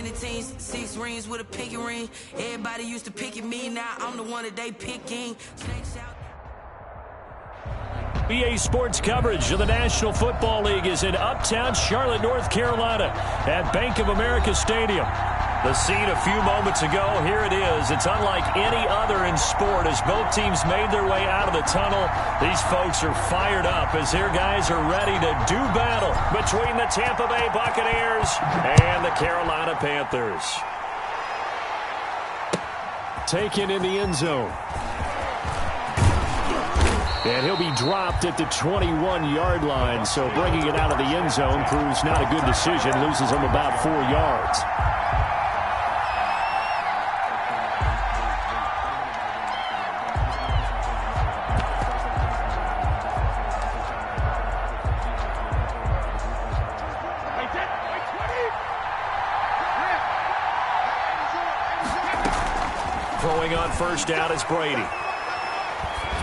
many teams, 6 rings with a pinky ring. Everybody used to pick at me, now I'm the one that they picking. Snakes out. BA Sports coverage of the National Football League is in uptown Charlotte, North Carolina at Bank of America Stadium. The scene a few moments ago, here it is. It's unlike any other in sport as both teams made their way out of the tunnel. These folks are fired up as their guys are ready to do battle between the Tampa Bay Buccaneers and the Carolina Panthers. Taken in the end zone. And he'll be dropped at the 21-yard line, so bringing it out of the end zone proves not a good decision. Loses him about 4 yards. Throwing on first down is Brady.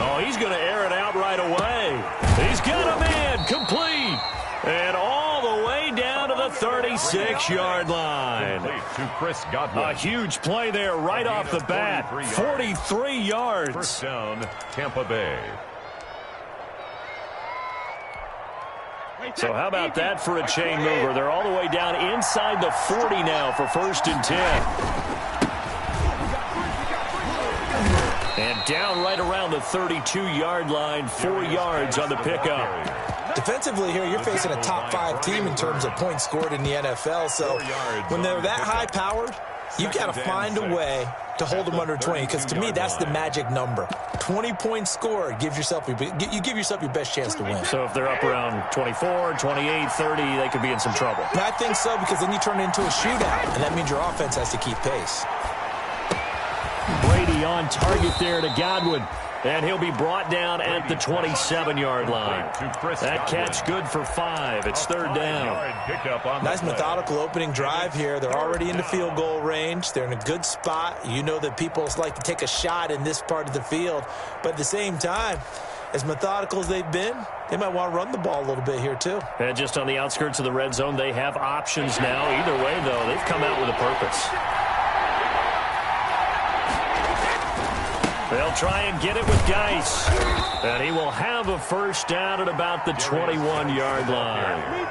Oh, he's going to air it out right away. He's got a man complete. And all the way down to the 36-yard line. To Chris Godwin. A huge play there right off the bat. 43 yards. First down, Tampa Bay. So how about that for a chain mover? They're all the way down inside the 40 now for 1st and 10. And down right around the 32-yard line, 4 yards on the pickup. Defensively here, you're facing a top 5 team in terms of points scored in the NFL. So when they're that high-powered, you've got to find a way to hold them under 20. Because to me, that's the magic number. 20 points scored gives yourself you give yourself your best chance to win. So if they're up around 24, 28, 30, they could be in some trouble. I think so, because then you turn it into a shootout, and that means your offense has to keep pace. Brady on target there to Godwin. And he'll be brought down at the 27-yard line. That catch good for 5. It's 3rd down. Nice methodical opening drive here. They're already into field goal range. They're in a good spot. You know that people like to take a shot in this part of the field. But at the same time, as methodical as they've been, they might want to run the ball a little bit here too. And just on the outskirts of the red zone, they have options now. Either way, though, they've come out with a purpose. They'll try and get it with Geis. And he will have a first down at about the 21-yard line.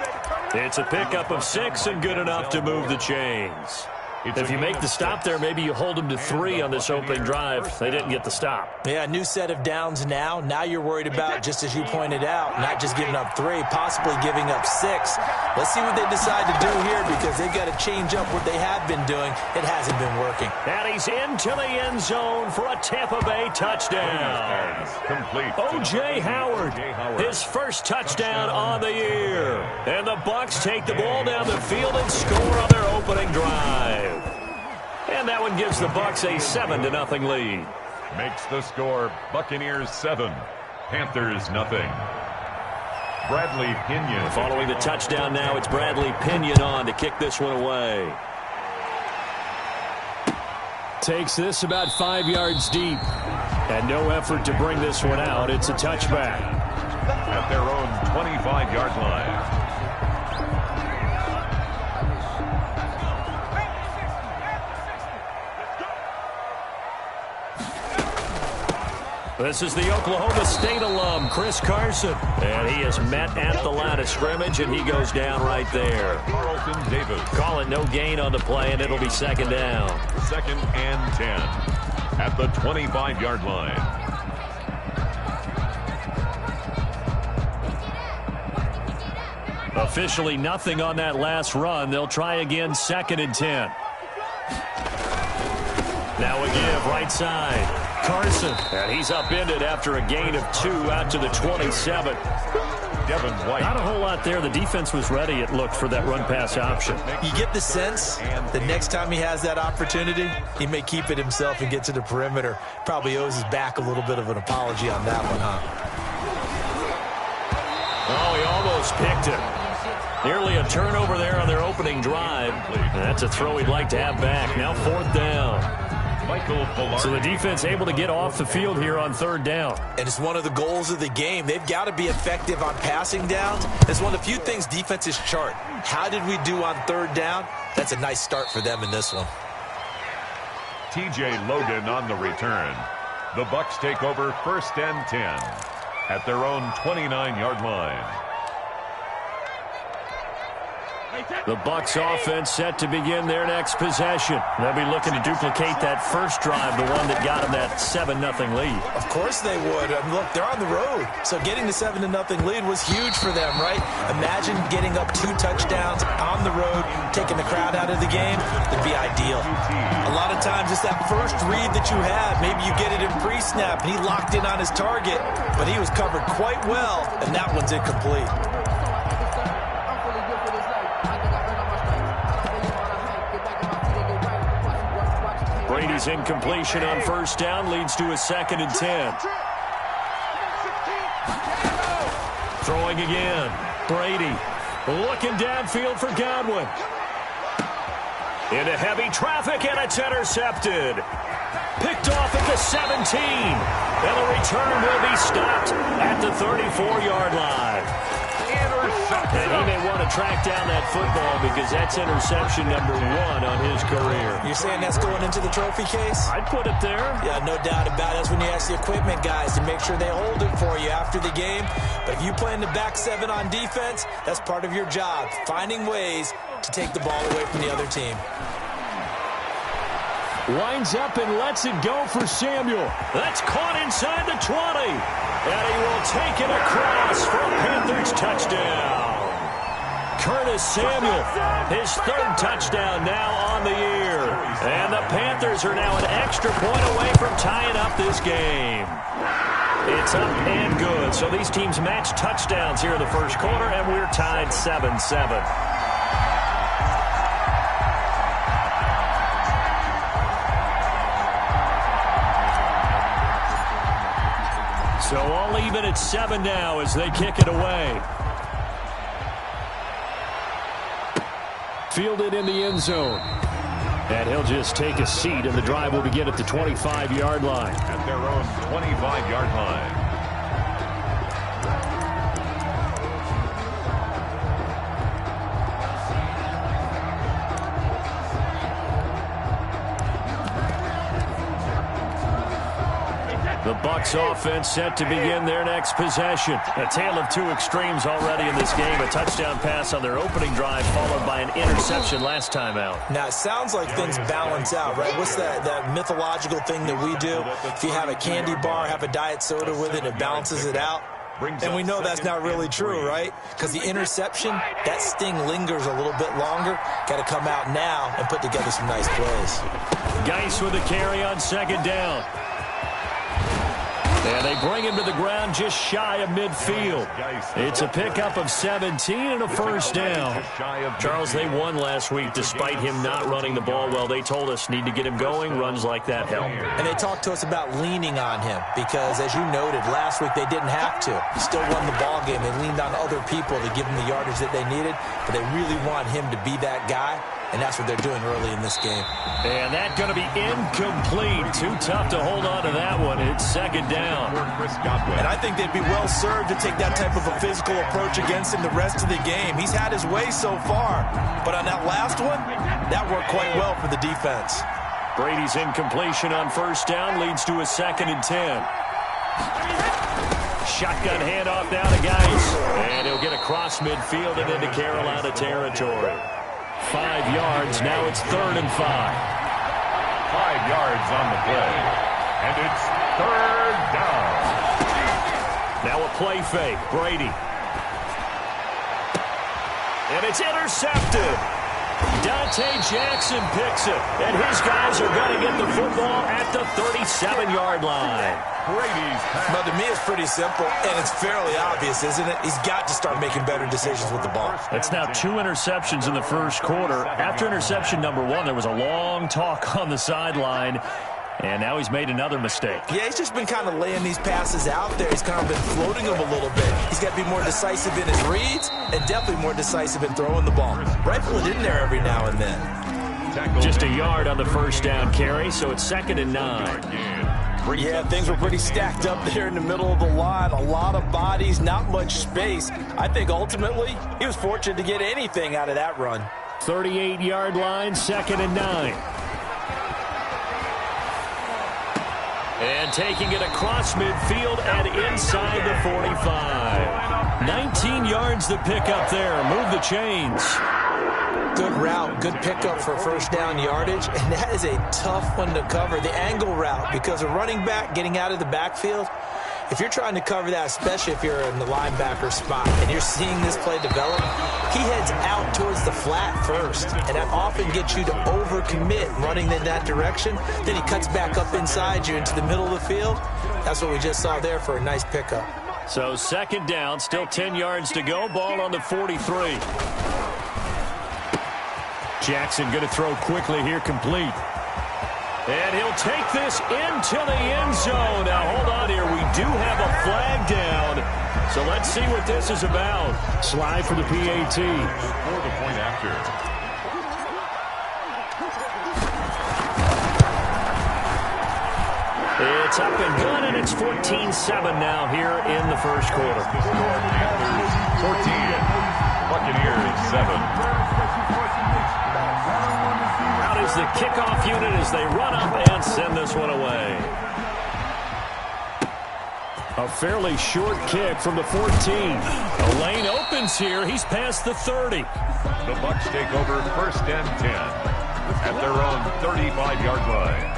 It's a pickup of 6 and good enough to move the chains. If you make the stop there, maybe you hold them to 3 on this opening drive. They didn't get the stop. Yeah, new set of downs now. Now you're worried about, just as you pointed out, not just giving up 3, possibly giving up 6. Let's see what they decide to do here, because they've got to change up what they have been doing. It hasn't been working. And he's into the end zone for a Tampa Bay touchdown. Complete. O.J. Howard, his first touchdown on the year. And the Bucs take the ball down the field and score on their opening drive. And that one gives the Bucs a 7-0 lead. Makes the score Buccaneers 7, Panthers nothing. Bradley Pinion. Following the touchdown now, it's Bradley Pinion on to kick this one away. Takes this about 5 yards deep. And no effort to bring this one out. It's a touchback. At their own 25-yard line. This is the Oklahoma State alum, Chris Carson. And he is met at the line of scrimmage, and he goes down right there. Carlton Davis. Call it no gain on the play, and it'll be 2nd down. 2nd and 10 at the 25-yard line. Officially nothing on that last run. They'll try again, 2nd and 10. Now a give right side. Carson, and he's upended after a gain of 2 out to the 27. Devin White. Not a whole lot there. The defense was ready, it looked, for that run-pass option. You get the sense the next time he has that opportunity, he may keep it himself and get to the perimeter. Probably owes his back a little bit of an apology on that one, huh? Oh, he almost picked it. Nearly a turnover there on their opening drive. That's a throw he'd like to have back. Now 4th down. So the defense able to get off the field here on third down. And it's one of the goals of the game. They've got to be effective on passing downs. It's one of the few things defenses chart. How did we do on third down? That's a nice start for them in this one. TJ Logan on the return. The Bucs take over 1st and 10 at their own 29-yard line. The Bucs offense set to begin their next possession. They'll be looking to duplicate that first drive, the one that got them that 7-0 lead. Of course they would. Look, they're on the road, so getting the 7-0 lead was huge for them, right? Imagine getting up 2 touchdowns on the road, taking the crowd out of the game. It'd be ideal. A lot of times it's that first read that you have. Maybe you get it in pre-snap, and he locked in on his target, but he was covered quite well, and that one's incomplete. Brady's incompletion on first down leads to a 2nd and 10. Throwing again. Brady looking downfield for Godwin. Into heavy traffic, and it's intercepted. Picked off at the 17. And the return will be stopped at the 34-yard line. And he may want to track down that football because that's interception number 1 on his career. You're saying that's going into the trophy case? I'd put it there. Yeah, no doubt about it. That's when you ask the equipment guys to make sure they hold it for you after the game. But if you play in the back 7 on defense, that's part of your job, finding ways to take the ball away from the other team. Winds up and lets it go for Samuel. That's caught inside the 20. And he will take it across for a Panthers touchdown. Curtis Samuel, his 3rd touchdown now on the year. And the Panthers are now an extra point away from tying up this game. It's up and good. So these teams match touchdowns here in the first quarter, and we're tied 7-7. So all even at 7 now as they kick it away. Fielded in the end zone. And he'll just take a seat, and the drive will begin at the 25-yard line. At their own 25-yard line. The Bucs offense set to begin their next possession. A tale of 2 extremes already in this game. A touchdown pass on their opening drive followed by an interception last time out. Now, it sounds like things balance out, right? What's that mythological thing that we do? If you have a candy bar, have a diet soda with it, it balances it out. And we know that's not really true, right? Because the interception, that sting lingers a little bit longer. Got to come out now and put together some nice plays. Geis with a carry on 2nd down. And they bring him to the ground just shy of midfield. It's a pickup of 17 and a first down. Charles, they won last week despite him not running the ball well. They told us need to get him going. Runs like that help. And they talked to us about leaning on him because, as you noted, last week they didn't have to. He still won the ball game. They leaned on other people to give him the yardage that they needed, but they really want him to be that guy. And that's what they're doing early in this game. And that's going to be incomplete. Too tough to hold on to that one. It's 2nd down. And I think they'd be well served to take that type of a physical approach against him the rest of the game. He's had his way so far. But on that last one, that worked quite well for the defense. Brady's incompletion on first down leads to a 2nd and 10. Shotgun handoff now to Geis. And he'll get across midfield and into Carolina territory. 5 yards. Now it's 3rd and 5. 5 yards on the play. And it's 3rd down. Now a play fake. Brady. And it's intercepted. Dante Jackson picks it. And his guys are going to get the football at the 37-yard line. Brady's pass. But to me, it's pretty simple, and it's fairly obvious, isn't it? He's got to start making better decisions with the ball. That's now 2 interceptions in the first quarter. After interception number 1, there was a long talk on the sideline, and now he's made another mistake. Yeah, he's just been kind of laying these passes out there. He's kind of been floating them a little bit. He's got to be more decisive in his reads and definitely more decisive in throwing the ball. Rifle it in there every now and then. Just a yard on the first down carry, so it's 2nd and 9. Yeah, things were pretty stacked up there in the middle of the line. A lot of bodies, not much space. I think ultimately he was fortunate to get anything out of that run. 38-yard line, 2nd and 9. And taking it across midfield and inside the 45. 19 yards the pickup there. Move the chains. Good route, good pickup for first down yardage, and that is a tough one to cover, the angle route, because a running back getting out of the backfield, if you're trying to cover that, especially if you're in the linebacker spot and you're seeing this play develop, he heads out towards the flat first, and that often gets you to overcommit running in that direction. Then he cuts back up inside you into the middle of the field. That's what we just saw there for a nice pickup. So 2nd down, still 10 yards to go, ball on the 43. Jackson going to throw quickly here, complete. And he'll take this into the end zone. Now, hold on here. We do have a flag down. So let's see what this is about. Slide for the PAT. For the point after. It's up and good, and it's 14-7 now here in the first quarter. The score, Panthers 14, Buccaneers 7. Out is the kickoff unit as they run up and send this one away. A fairly short kick from the 14. A lane opens here. He's past the 30. The Bucs take over 1st and 10 at their own 35-yard line.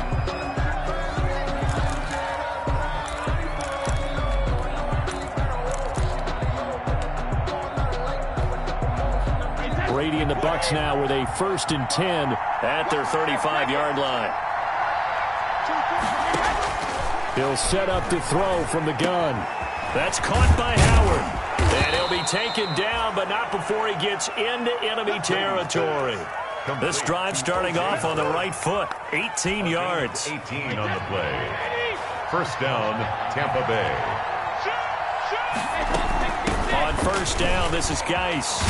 Brady and the Bucs now with a 1st and 10 at their 35-yard line. He'll set up to throw from the gun. That's caught by Howard. And he'll be taken down, but not before he gets into enemy territory. This drive starting off on the right foot. 18 yards. 18 on the play. 1st down, Tampa Bay. On 1st down, this is Geis.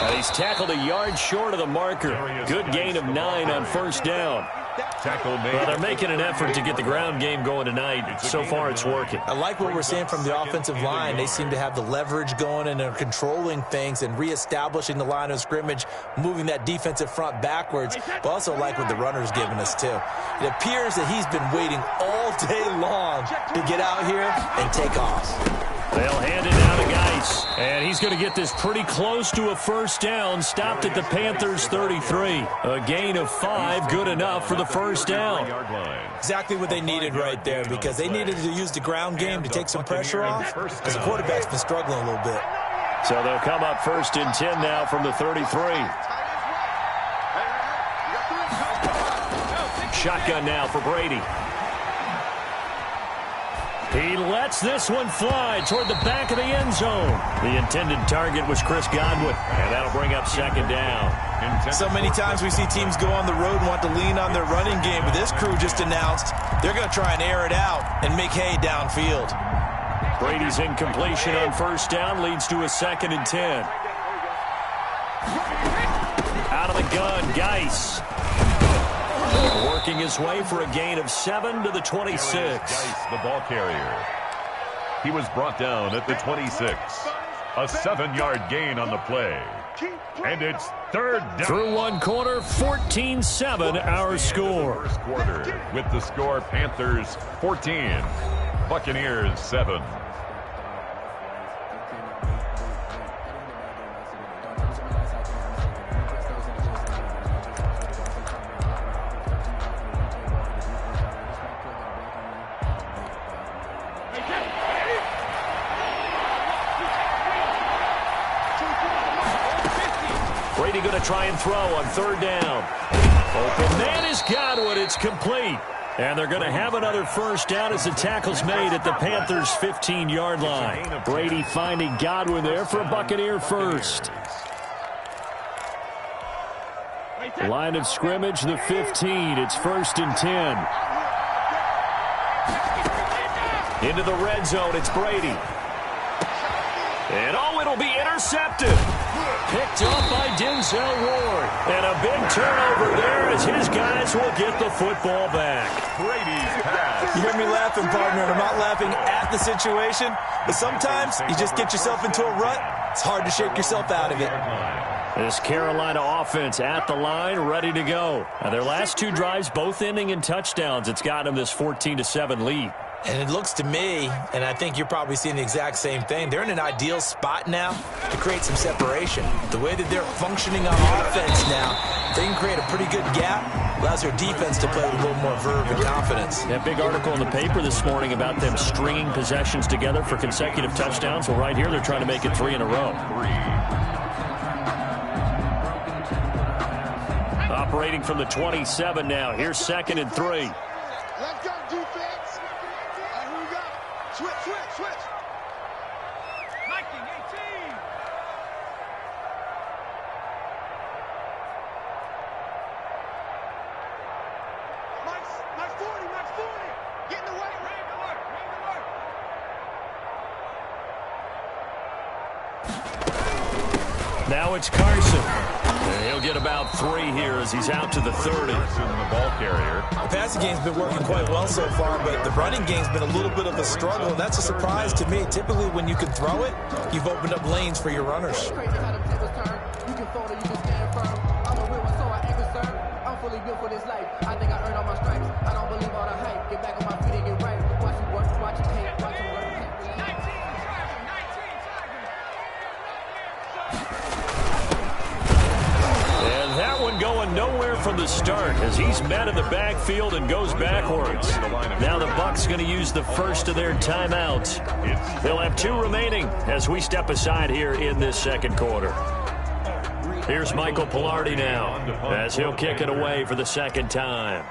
And he's tackled a yard short of the marker. Good gain of 9 on 1st down. Well, they're making an effort to get the ground game going tonight. So far, it's working. I like what we're seeing from the offensive line. They seem to have the leverage going, and they're controlling things and reestablishing the line of scrimmage, moving that defensive front backwards. But also like what the runner's giving us, too. It appears that he's been waiting all day long to get out here and take off. They'll hand it down to Geis. And he's going to get this pretty close to a 1st down. Stopped at the Panthers' 33. A gain of 5, good enough for the 1st down. Exactly what they needed right there, because they needed to use the ground game to take some pressure off, because the quarterback's been struggling a little bit. So they'll come up 1st and 10 now from the 33. Shotgun now for Brady. He lets this one fly toward the back of the end zone. The intended target was Chris Godwin, and that'll bring up 2nd down. So many times we see teams go on the road and want to lean on their running game, but this crew just announced they're going to try and air it out and make hay downfield. Brady's incompletion on 1st down leads to a 2nd and 10. Out of the gun, Geis. Working his way for a gain of 7 to the 26. Geis, the ball carrier. He was brought down at the 26. A 7-yard gain on the play. And it's 3rd down. Through one quarter, 14-7 our score. First quarter with the score Panthers 14, Buccaneers 7. Brady going to try and throw on 3rd down. Open man is Godwin. It's complete. And they're going to have another 1st down as the tackle's made at the Panthers' 15-yard line. Brady finding Godwin there for a Buccaneer 1st. Line of scrimmage, the 15. It's 1st and 10. Into the red zone, it's Brady. And it'll be intercepted. picked off by Denzel Ward. And a big turnover there as his guys will get the football back. Brady's pass. You hear me laughing, partner, and I'm not laughing at the situation, but sometimes you just get yourself into a rut. It's hard to shake yourself out of it. This Carolina offense at the line, ready to go. Now, their last two drives, both ending in touchdowns. It's got them this 14-7 lead. And it looks to me, and I think you're probably seeing the exact same thing, they're in an ideal spot now to create some separation. The way that they're functioning on offense now, they can create a pretty good gap, allows their defense to play with a little more verve and confidence. That big article in the paper this morning about them stringing possessions together for consecutive touchdowns. Well, right here, they're trying to make it 3 in a row. Operating from the 27 now. Here's 2nd and 3. Let's go, defense. Here we go. Switch. 19, 18. Max 40. Get in the way. Ready to work. Now it's Carson. And he'll get about 3 here as he's out to the 30. The ball carrier. The passing game's been working quite well so far, but the running game's been a little bit of a struggle, and that's a surprise to me. Typically, when you can throw it, you've opened up lanes for your runners. Crazy how the tables turn. You can fold or you can stand firm. I'm a real one, so I ain't concerned. I'm fully built for this life. I think I earned all my stripes. I don't believe all the hype. Get back on my feet and get right. Watch you work, watch you paint, watch you work. And that one going nowhere from the start as he's met in the backfield and goes backwards. Now the Bucs going to use the first of their timeouts. They'll have 2 remaining as we step aside here in this second quarter. Here's Michael Pilardi now as he'll kick it away for the second time.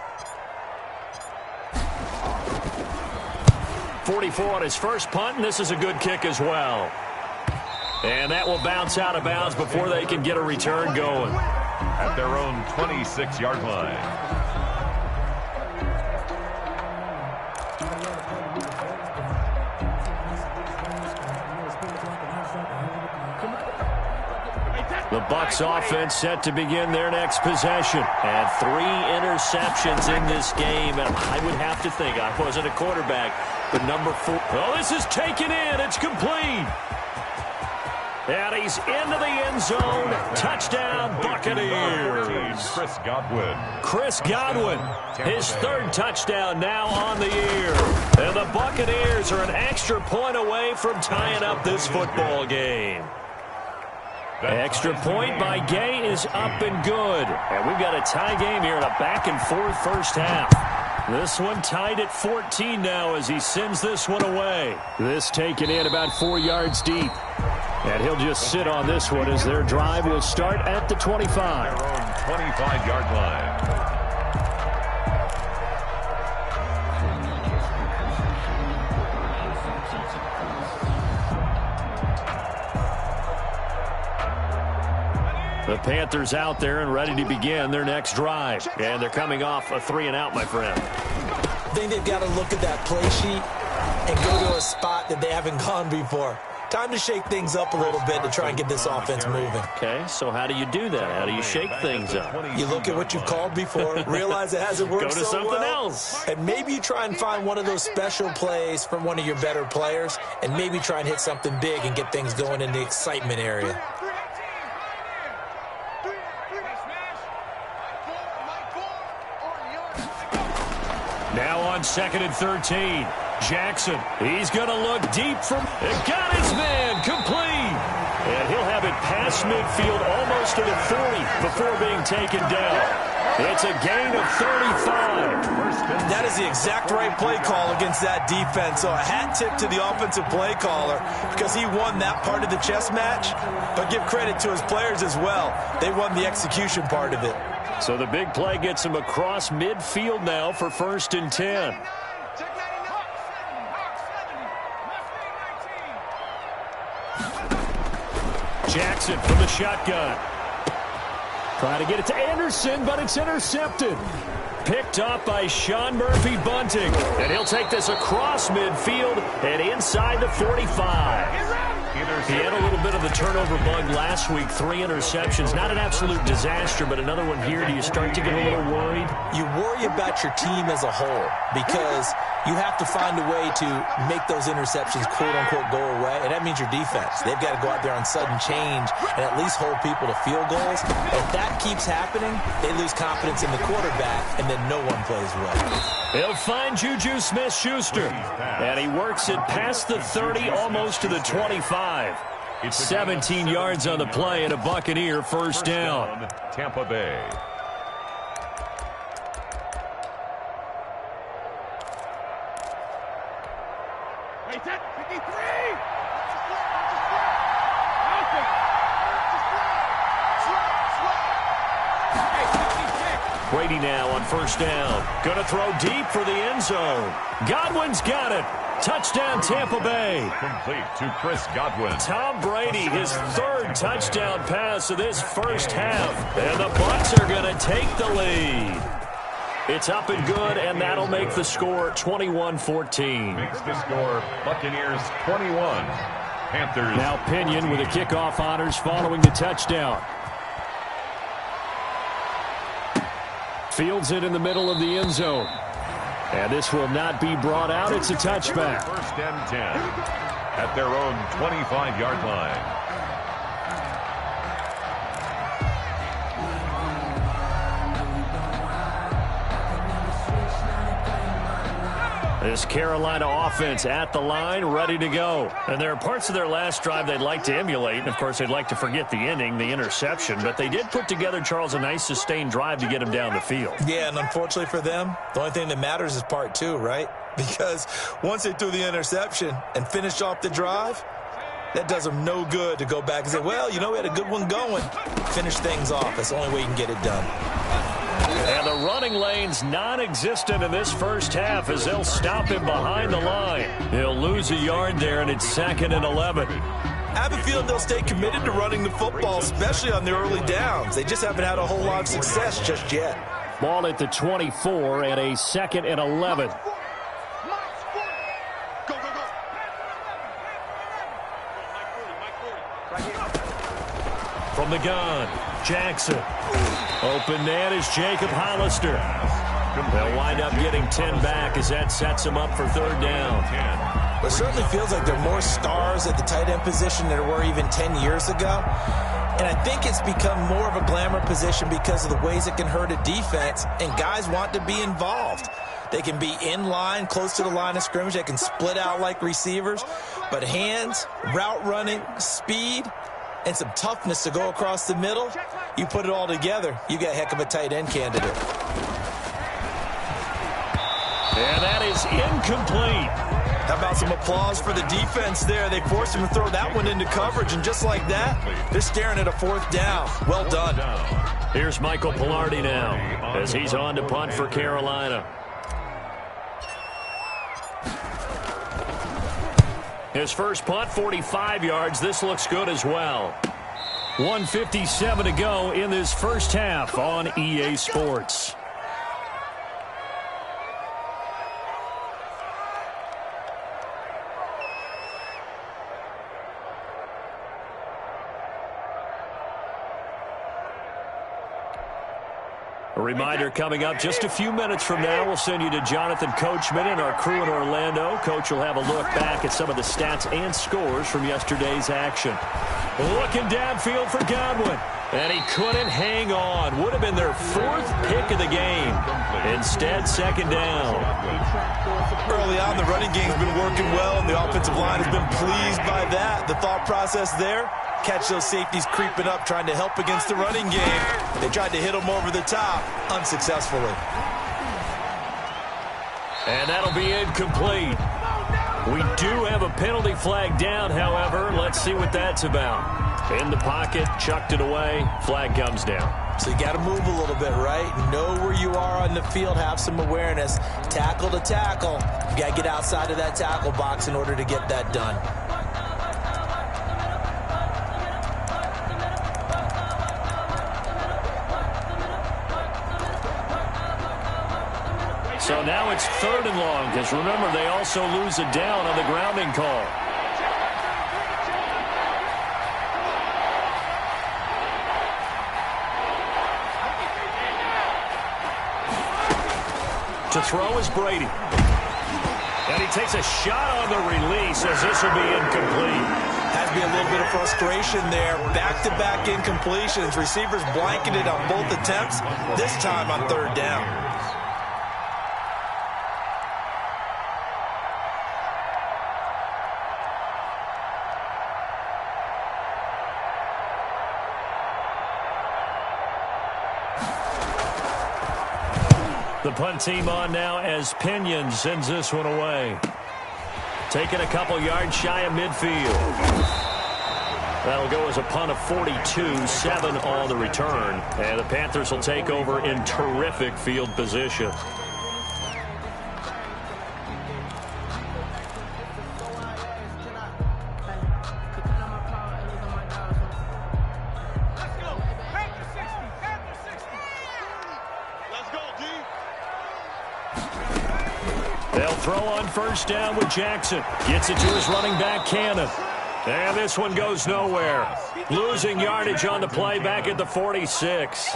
44 on his first punt, and this is a good kick as well. And that will bounce out of bounds before they can get a return going. At their own 26-yard line. The Bucs offense set to begin their next possession. And 3 interceptions in this game. And I would have to think, I wasn't a quarterback, but number 4. Oh, this is taken in. It's complete. And he's into the end zone. Touchdown, Buccaneers. Chris Godwin, his 3rd touchdown now on the year. And the Buccaneers are an extra point away from tying up this football game. Extra point by Gay is up and good. And we've got a tie game here in a back-and-forth first half. This one tied at 14 now as he sends this one away. This taken in about 4 yards deep. And he'll just sit on this one as their drive will start at the 25. Their own 25-yard line. The Panthers out there and ready to begin their next drive. And they're coming off a 3-and-out, my friend. I think they've got to look at that play sheet and go to a spot that they haven't gone before. Time to shake things up a little bit to try and get this offense moving. Okay, so how do you do that? How do you shake things up? You look at what you've called before, realize it hasn't worked Go to so something well, else. and maybe you try and find one of those special plays from one of your better players, and maybe try and hit something big and get things going in the excitement area. Now on 2nd and 13. Jackson, he's going to look deep from... It got his man complete. And he'll have it past midfield almost to the 40 before being taken down. It's a gain of 35. That is the exact right play call against that defense. So a hat tip to the offensive play caller because he won that part of the chess match. But give credit to his players as well. They won the execution part of it. So the big play gets him across midfield now for 1st and 10. Jackson from the shotgun. Trying to get it to Anderson, but it's intercepted. Picked up by Sean Murphy Bunting. And he'll take this across midfield and inside the 45. He had a little bit of the turnover bug last week, 3 interceptions. Not an absolute disaster, but another one here. Do you start to get a little worried? You worry about your team as a whole because you have to find a way to make those interceptions, quote-unquote, go away, and that means your defense. They've got to go out there on sudden change and at least hold people to field goals. If that keeps happening, they lose confidence in the quarterback, and then no one plays well. He'll find Juju Smith-Schuster, and he works it past the 30, almost to the 25. 17 yards on the play and a Buccaneer first down. Tampa Bay. Brady now on first down. Going to throw deep for the end zone. Godwin's got it. Touchdown, Tampa Bay. Complete to Chris Godwin. Tom Brady, his 3rd touchdown pass of this first half. And the Bucs are going to take the lead. It's up and good, and that'll make the score 21-14. Makes the score Buccaneers 21. Panthers. Now Pinion with the kickoff honors following the touchdown. Fields it in the middle of the end zone. And this will not be brought out. It's a touchback. First and 10 at their own 25-yard line. This Carolina offense at the line, ready to go. And there are parts of their last drive they'd like to emulate. And, of course, they'd like to forget the inning, the interception. But they did put together, Charles, a nice sustained drive to get him down the field. Yeah, and unfortunately for them, the only thing that matters is part 2, right? Because once they threw the interception and finished off the drive, that does them no good to go back and say, well, you know, we had a good one going. Finish things off. That's the only way you can get it done. And the running lane's non-existent in this first half as they'll stop him behind the line. He'll lose a yard there, and it's 2nd and 11. I have a feeling they'll stay committed to running the football, especially on the early downs. They just haven't had a whole lot of success just yet. Ball at the 24 and a 2nd and 11. From the gun, Jackson. Open man is Jacob Hollister. They'll wind up getting 10 back as that sets them up for 3rd down. It certainly feels like there are more stars at the tight end position than there were even 10 years ago. And I think it's become more of a glamour position because of the ways it can hurt a defense, and guys want to be involved. They can be in line, close to the line of scrimmage. They can split out like receivers. But hands, route running, speed, and some toughness to go across the middle, you put it all together, you got a heck of a tight end candidate. And that is incomplete. How about some applause for the defense there? They forced him to throw that one into coverage, and just like that, they're staring at a 4th down. Well done. Here's Michael Pilardi now as he's on to punt for Carolina. His first punt, 45 yards. This looks good as well. 1:57 to go in this first half on EA Sports. A reminder coming up just a few minutes from now, we'll send you to Jonathan Coachman and our crew in Orlando. Coach will have a look back at some of the stats and scores from yesterday's action. Looking downfield for Godwin, and he couldn't hang on. Would have been their 4th pick of the game. Instead, 2nd down. Early on, the running game's been working well, and the offensive line has been pleased by that. The thought process there, catch those safeties creeping up, trying to help against the running game. They tried to hit them over the top, unsuccessfully. And that'll be incomplete. We do have a penalty flag down, however. Let's see what that's about. In the pocket, chucked it away, flag comes down. So you got to move a little bit, right? Know where you are on the field, have some awareness. Tackle to tackle. You got to get outside of that tackle box in order to get that done. So now it's 3rd and long, because remember, they also lose it down on the grounding call. To throw is Brady. And he takes a shot on the release as this will be incomplete. Has to be a little bit of frustration there. Back-to-back incompletions. Receivers blanketed on both attempts, this time on third down. The punt team on now as Pinion sends this one away. Taking a couple yards shy of midfield. That'll go as a punt of 42, 7 on the return. And the Panthers will take over in terrific field position. They'll throw on first down with Jackson. Gets it to his running back, Cannon. And this one goes nowhere. Losing yardage on the play back at the 46.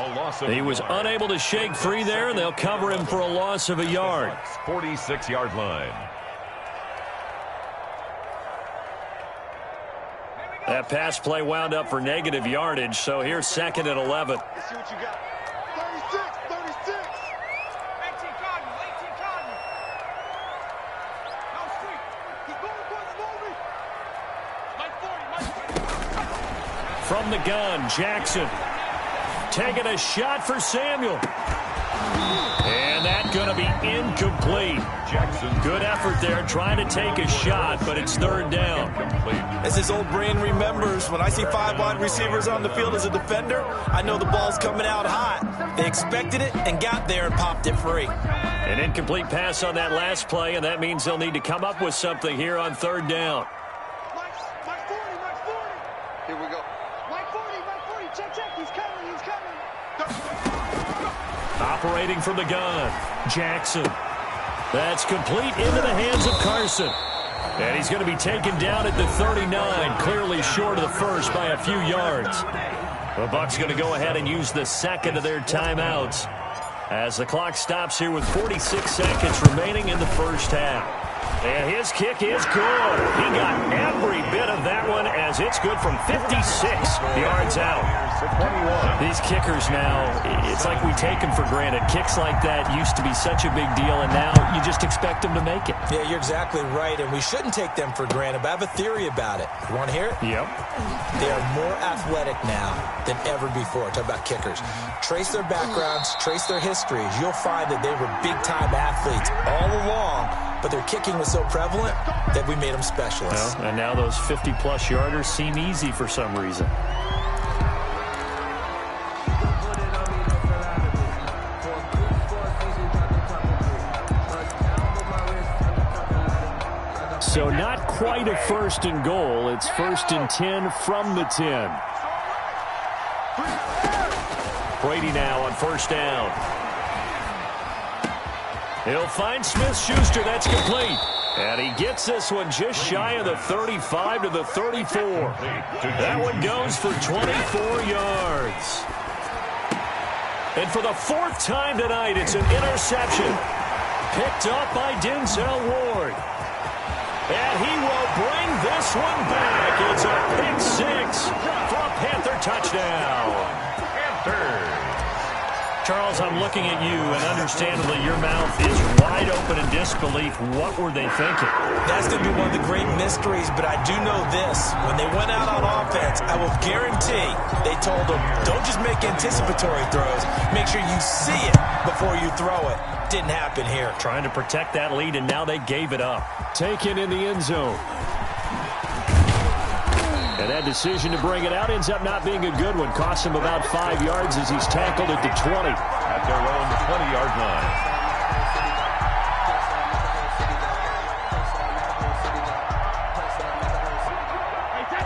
He was unable to shake free there, and they'll cover him for a loss of a yard. 46-yard line. That pass play wound up for negative yardage, so here's 2nd and 11. Let's see what you got. 36, 36. 18 Cardinal, 18 Cardinal. No street. He's going towards the movie. Mike 40. From the gun, Jackson. Taking a shot for Samuel. And that's going to be incomplete. Jackson. Good effort there trying to take a shot, but it's third down. As his old brain remembers, when I see 5 wide receivers on the field as a defender, I know the ball's coming out hot. They expected it and got there and popped it free. An incomplete pass on that last play, and that means they'll need to come up with something here on third down. Mike 40, Mike 40. Here we go. Mike 40, check, he's coming. Operating from the gun, Jackson. That's complete into the hands of Carson. And he's going to be taken down at the 39, clearly short of the first by a few yards. The Bucs going to go ahead and use the second of their timeouts as the clock stops here with 46 seconds remaining in the first half. And his kick is good. He got every bit of that one as it's good from 56 yards out. These kickers now, it's like we take them for granted. Kicks like that used to be such a big deal, and now you just expect them to make it. Yeah, you're exactly right, and we shouldn't take them for granted, but I have a theory about it. You want to hear it? Yep. They are more athletic now than ever before. Talk about kickers. Trace their backgrounds, trace their histories. You'll find that they were big-time athletes all along, but their kicking was so prevalent that we made them specialists. Well, and now those 50-plus yarders seem easy for some reason. So not quite a 1st and goal. It's 1st and 10 from the 10. Brady now on first down. He'll find Smith-Schuster. That's complete. And he gets this one just shy of the 35 to the 34. That one goes for 24 yards. And for the 4th time tonight, it's an interception. Picked up by Denzel Ward. And he will bring this one back. It's a pick 6 for a Panther touchdown. Panthers. Charles, I'm looking at you, and understandably, your mouth is wide open in disbelief. What were they thinking? That's going to be one of the great mysteries, but I do know this. When they went out on offense, I will guarantee they told them, don't just make anticipatory throws. Make sure you see it before you throw it. Didn't happen here. Trying to protect that lead, and now they gave it up. Taken in the end zone. And that decision to bring it out ends up not being a good one. Costs him about 5 yards as he's tackled at the 20. At their own 20-yard line.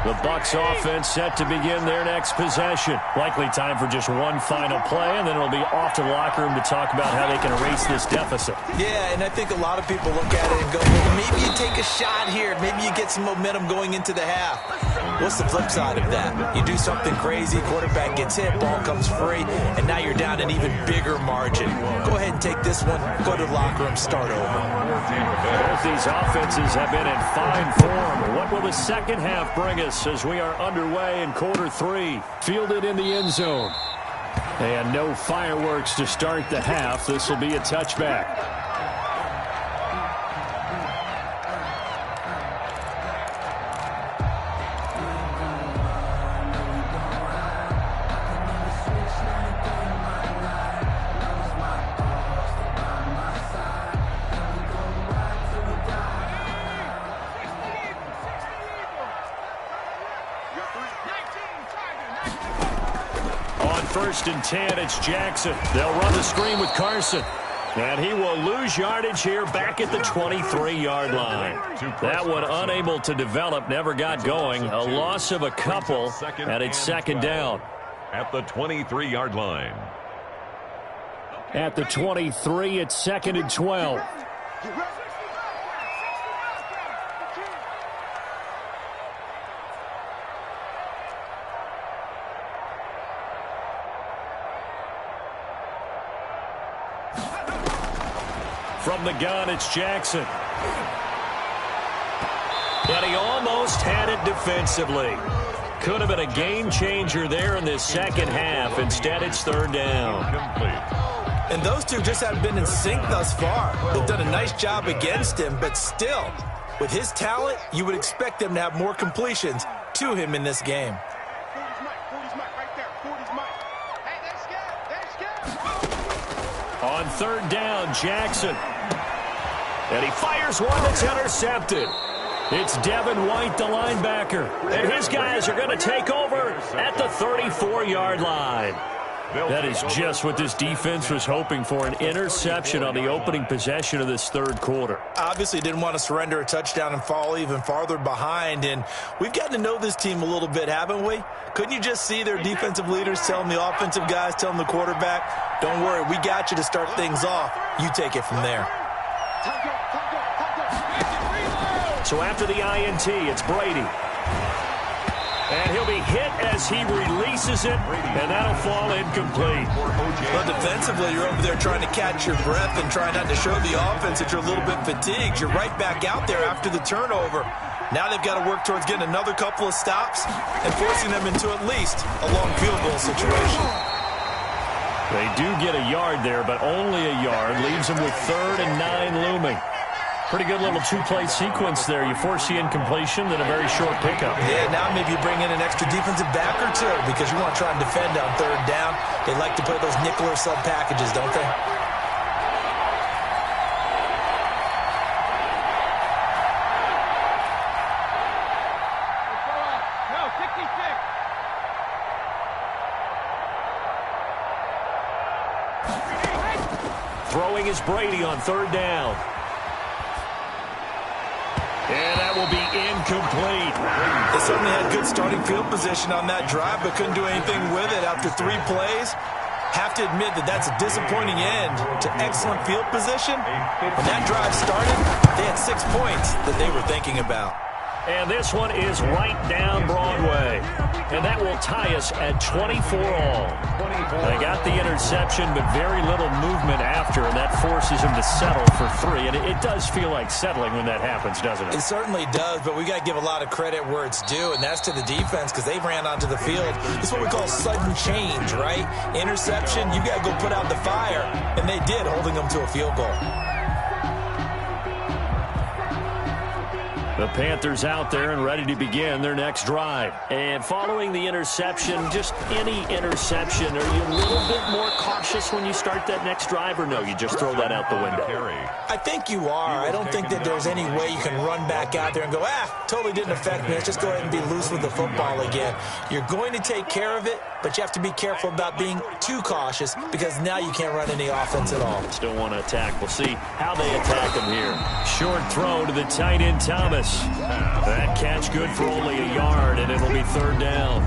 The Bucs offense set to begin their next possession. Likely time for just one final play, and then it'll be off to the locker room to talk about how they can erase this deficit. Yeah, and I think a lot of people look at it and go, well, maybe you take a shot here. Maybe you get some momentum going into the half. What's the flip side of that? You do something crazy, quarterback gets hit, ball comes free, and now you're down an even bigger margin. Go ahead and take this one, go to the locker room, start over. Both these offenses have been in fine form. What will the second half bring us as we are underway in quarter 3? Fielded in the end zone. And no fireworks to start the half. This will be a touchback. First and 10, it's Jackson. They'll run the screen with Carson. And he will lose yardage here back at the 23-yard line. That one unable to develop, never got going. A loss of a couple, and it's second down. At the 23-yard line. At the 23, it's second and 12. From the gun, it's Jackson. And he almost had it defensively. Could have been a game changer there in this second half. Instead, it's third down. And those two just haven't been in sync thus far. They've done a nice job against him, but still, with his talent, you would expect them to have more completions to him in this game. On third down, Jackson. And he fires one that's intercepted. It's Devin White, the linebacker. And his guys are going to take over at the 34-yard line. That is just what this defense was hoping for, an interception on the opening possession of this third quarter. Obviously didn't want to surrender a touchdown and fall even farther behind, and we've gotten to know this team a little bit, haven't we? Couldn't you just see their defensive leaders telling the offensive guys, telling the quarterback, don't worry, we got you to start things off. You take it from there. So after the INT, it's Brady. And he'll be hit as he releases it, and that'll fall incomplete. Well, defensively, you're over there trying to catch your breath and trying not to show the offense that you're a little bit fatigued. You're right back out there after the turnover. Now they've got to work towards getting another couple of stops and forcing them into at least a long field goal situation. They do get a yard there, but only a yard. Leaves them with 3rd and 9 looming. Pretty good little two-play sequence there. You force the incompletion, then a very short pickup. Yeah, now maybe you bring in an extra defensive back or two because you want to try and defend on third down. They like to play those nickel or sub packages, don't they? Throwing is Brady on third down. And that will be incomplete. They certainly had good starting field position on that drive, but couldn't do anything with it after 3 plays. Have to admit that that's a disappointing end to excellent field position. When that drive started, they had 6 points that they were thinking about. And this one is right down Broadway. And that will tie us at 24 all. They got the interception, but very little movement after, and that forces them to settle for 3. And it does feel like settling when that happens, doesn't it? It certainly does, but we got to give a lot of credit where it's due, and that's to the defense because they ran onto the field. It's what we call sudden change, right? Interception, you got to go put out the fire, and they did, holding them to a field goal. The Panthers out there and ready to begin their next drive. And following the interception, just any interception, are you a little bit more cautious when you start that next drive, or no, you just throw that out the window? I think you are. I don't think that there's any way you can run back out there and go, totally didn't affect me. Let's just go ahead and be loose with the football again. You're going to take care of it, but you have to be careful about being too cautious because now you can't run any offense at all. Still want to attack. We'll see how they attack them here. Short throw to the tight end, Thomas. That catch good for only a yard, and it'll be third down.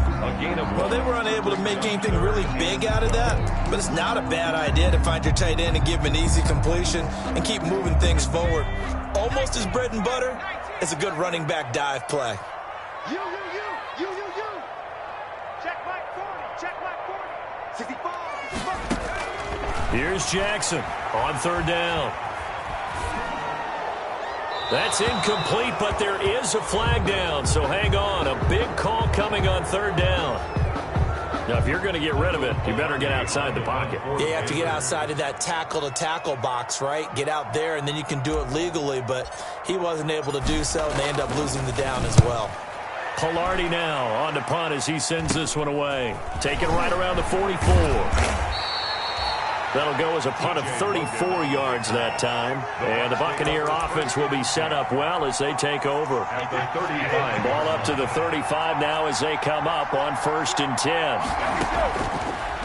Well, they were unable to make anything really big out of that, but it's not a bad idea to find your tight end and give him an easy completion and keep moving things forward. Almost as bread and butter as a good running back dive play. You. Check Mike 40. 65. Here's Jackson on third down. That's incomplete, but there is a flag down, so hang on. A big call coming on third down. Now, if you're going to get rid of it, you better get outside the pocket. Yeah, you have to get outside of that tackle-to-tackle box, right? Get out there, and then you can do it legally, but he wasn't able to do so, and they end up losing the down as well. Pilardi now on to punt as he sends this one away. Taken right around the 44. That'll go as a punt of 34 yards that time. And the Buccaneer offense will be set up well as they take over. Ball up to the 35 now as they come up on 1st and 10.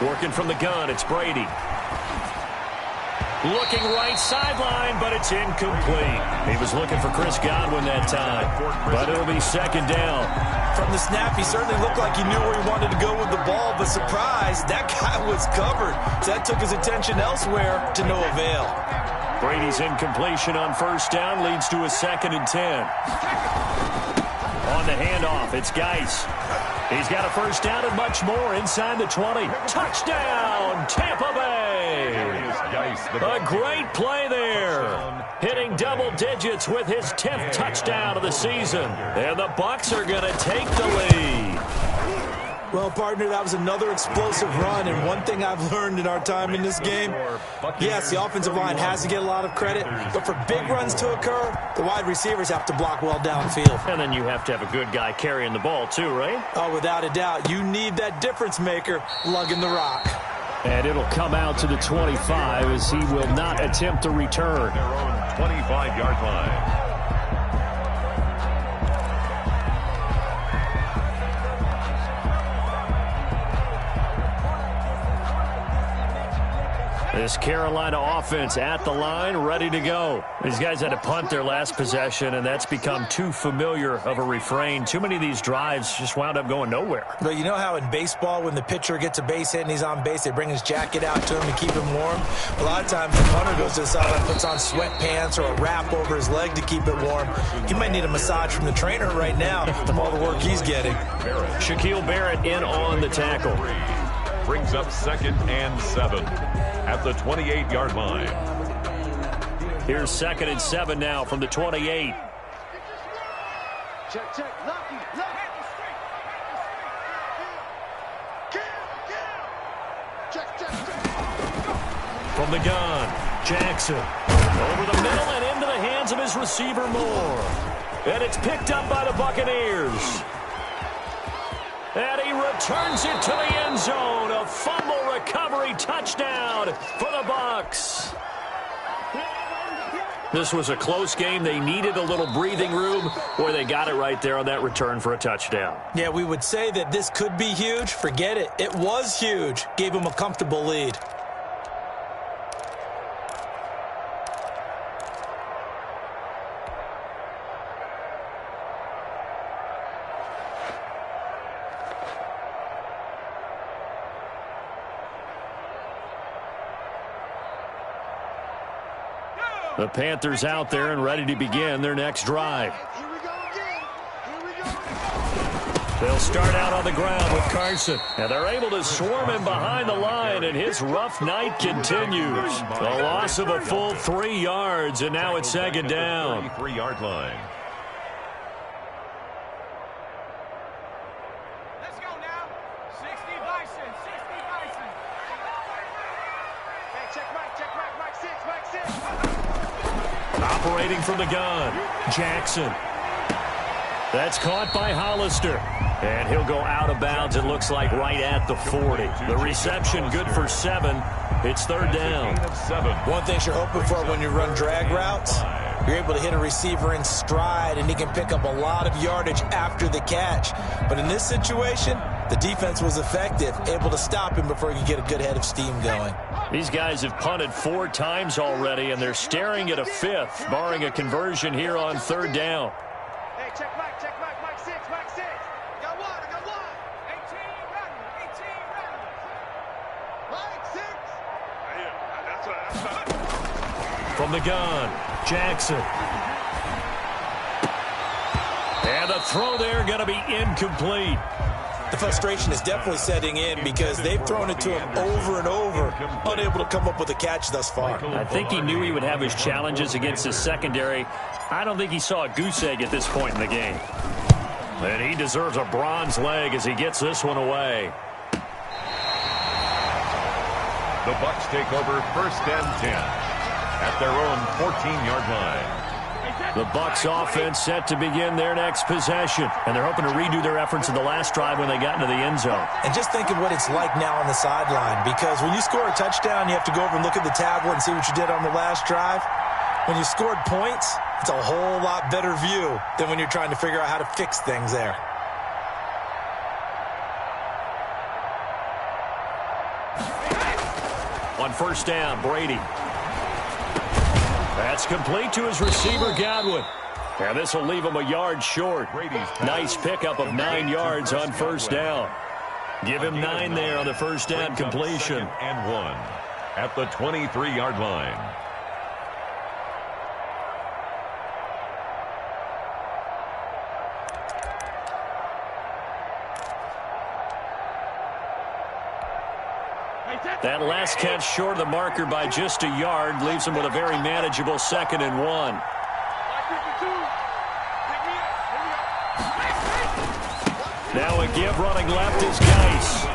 Working from the gun, it's Brady. Looking right sideline, but it's incomplete. He was looking for Chris Godwin that time, but it'll be 2nd down. From the snap, he certainly looked like he knew where he wanted to go with the ball, but surprise, that guy was covered. So that took his attention elsewhere to no avail. Brady's incompletion on 1st down leads to a 2nd and 10. On the handoff, it's Geis. He's got a 1st down and much more inside the 20. Touchdown, Tampa Bay! A great play there. Hitting double digits with his 10th touchdown of the season. And the Bucs are going to take the lead. Well, partner, that was another explosive run, and one thing I've learned in our time in this game, yes, the offensive line has to get a lot of credit, but for big runs to occur, the wide receivers have to block well downfield. And then you have to have a good guy carrying the ball too, right? Oh, without a doubt. You need that difference maker lugging the rock. And it'll come out to the 25 as he will not attempt to return. Their own 25-yard line. This Carolina offense at the line, ready to go. These guys had to punt their last possession, and that's become too familiar of a refrain. Too many of these drives just wound up going nowhere. But you know how in baseball, when the pitcher gets a base hit and he's on base, they bring his jacket out to him to keep him warm? A lot of times the punter goes to the sideline, puts on sweatpants or a wrap over his leg to keep it warm. He might need a massage from the trainer right now from all the work he's getting. Shaquille Barrett in on the tackle. Brings up 2nd and 7 at the 28-yard line. Here's 2nd and 7 now from the 28. Check, check. Lucky. Check, check, check. From the gun, Jackson. Over the middle and into the hands of his receiver, Moore. And it's picked up by the Buccaneers. And he returns it to the end zone. A fumble recovery touchdown for the Bucs. This was a close game. They needed a little breathing room. Boy, they got it right there on that return for a touchdown. Yeah, we would say that this could be huge. Forget it. It was huge. Gave him a comfortable lead. The Panthers out there and ready to begin their next drive. Here we go again. Here we go. They'll start out on the ground with Carson. And they're able to swarm him behind the line, and his rough night continues. A loss of a full 3 yards, and now it's 2nd down. 33-yard line. Let's go now. 60 Bison. 60 Bison. Hey, check Mike 6, Mike 6. Operating from the gun, Jackson. That's caught by Hollister. And he'll go out of bounds, it looks like, right at the 40. The reception good for 7. It's 3rd down. One thing you're hoping for when you run drag routes, you're able to hit a receiver in stride, and he can pick up a lot of yardage after the catch. But in this situation, the defense was effective, able to stop him before he could get a good head of steam going. These guys have punted 4 times already, and they're staring at a 5th, barring a conversion here on 3rd down. Hey, check Mike 6, Mike 6. Got one. 18 ready. Mike 6. That's right. From the gun, Jackson. And the throw there going to be incomplete. The frustration is definitely setting in because they've thrown it to him over and over, unable to come up with a catch thus far. I think he knew he would have his challenges against his secondary. I don't think he saw a goose egg at this point in the game. And he deserves a bronze leg as he gets this one away. The Bucs take over 1st and 10 at their own 14-yard line. The Bucs offense set to begin their next possession, and they're hoping to redo their efforts in the last drive when they got into the end zone. And just think of what it's like now on the sideline, because when you score a touchdown, you have to go over and look at the tablet and see what you did on the last drive. When you scored points, it's a whole lot better view than when you're trying to figure out how to fix things there. On 1st down, Brady. That's complete to his receiver, Godwin. And this will leave him a yard short. Nice pickup of 9 yards on 1st down. Give him 9 there on the 1st down completion. And 1 at the 23-yard line. That last catch short of the marker by just a yard leaves him with a very manageable 2nd and 1. Now a give running left is Geis.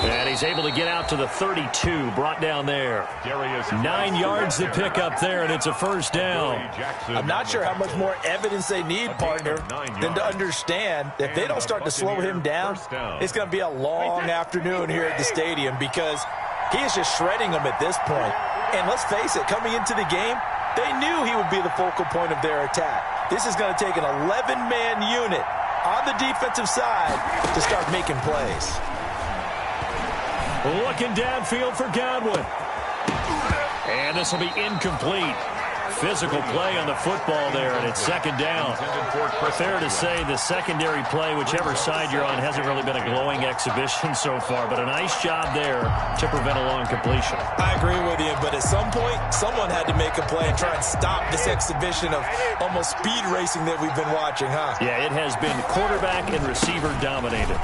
And he's able to get out to the 32, brought down there. 9 yards to pick up there, and it's a 1st down. I'm not sure how much more evidence they need, partner, than to understand that if they don't start to slow him down, it's going to be a long afternoon here at the stadium because he is just shredding them at this point. And let's face it, coming into the game, they knew he would be the focal point of their attack. This is going to take an 11-man unit on the defensive side to start making plays. Looking downfield for Godwin. And this will be incomplete. Physical play on the football there, and it's 2nd down. Fair to say the secondary play, whichever side you're on, hasn't really been a glowing exhibition so far, but a nice job there to prevent a long completion. I agree with you, but at some point, someone had to make a play and try and stop this exhibition of almost speed racing that we've been watching, huh? Yeah, it has been quarterback and receiver dominated.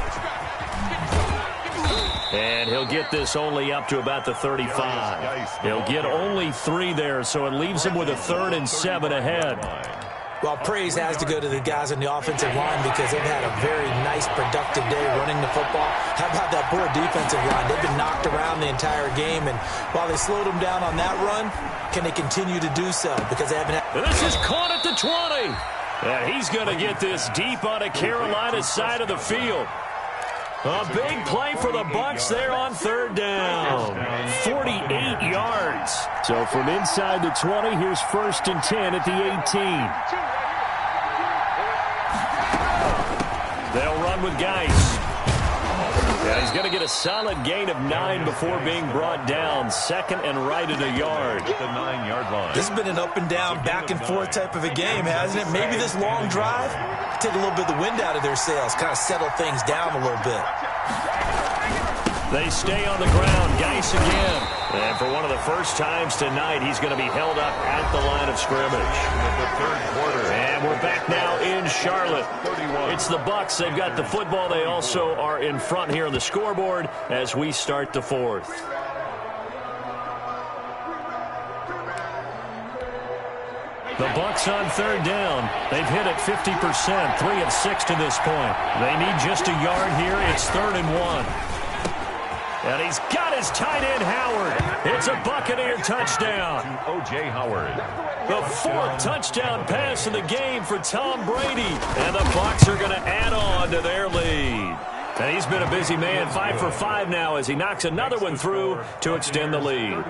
And he'll get this only up to about the 35. He'll get only 3 there, so it leaves him with a 3rd and 7 ahead. Well, praise has to go to the guys on the offensive line because they've had a very nice, productive day running the football. How about that poor defensive line? They've been knocked around the entire game, and while they slowed them down on that run, can they continue to do so? Because they haven't had... This is caught at the 20. And he's going to get this deep on the Carolina side of the field. A big play for the Bucs there on 3rd down. 48 yards. So from inside the 20, here's 1st and 10 at the 18. They'll run with Geis. Yeah, he's going to get a solid gain of 9 before being brought down. 2nd and right at a yard. At the 9-yard line. This has been an up and down, back and forth type of a game, hasn't it? Maybe this long drive take a little bit of the wind out of their sails, kind of settle things down a little bit. They stay on the ground. Geis again. And for one of the first times tonight, he's going to be held up at the line of scrimmage. The 3rd quarter. And we're back now in Charlotte. It's the Bucs. They've got the football. They also are in front here on the scoreboard as we start the 4th. The Bucs on 3rd down. They've hit it 50%, 3 of 6 to this point. They need just a yard here. It's 3rd and 1. And he's got his tight end, Howard. It's a Buccaneer touchdown. O.J. Howard. The 4th touchdown pass in the game for Tom Brady. And the Bucs are going to add on to their lead. And he's been a busy man, 5 for 5 now as he knocks another one through to extend the lead.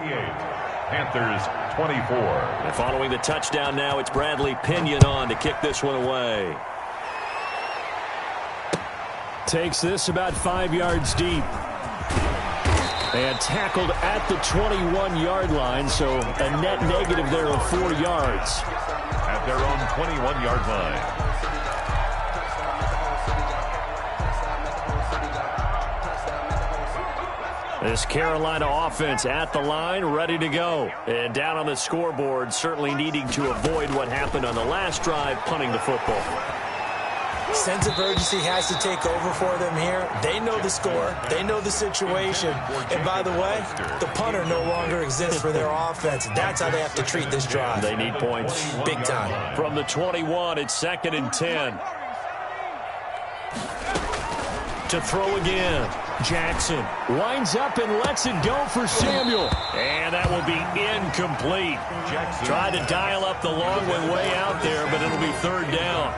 Panthers 24. And following the touchdown now, it's Bradley Pinion on to kick this one away. Takes this about 5 yards deep. And tackled at the 21-yard line, so a net negative there of 4 yards. At their own 21-yard line. This Carolina offense at the line, ready to go. And down on the scoreboard, certainly needing to avoid what happened on the last drive, punting the football. sense of urgency has to take over for them here. They know the score. They know the situation. And by the way, the punter no longer exists for their offense. That's how they have to treat this drive. They need points. Big time. From the 21, it's 2nd and 10. To throw again. Jackson winds up and lets it go for Samuel. And that will be incomplete. Tried to dial up the long one way out there, but it'll be 3rd down.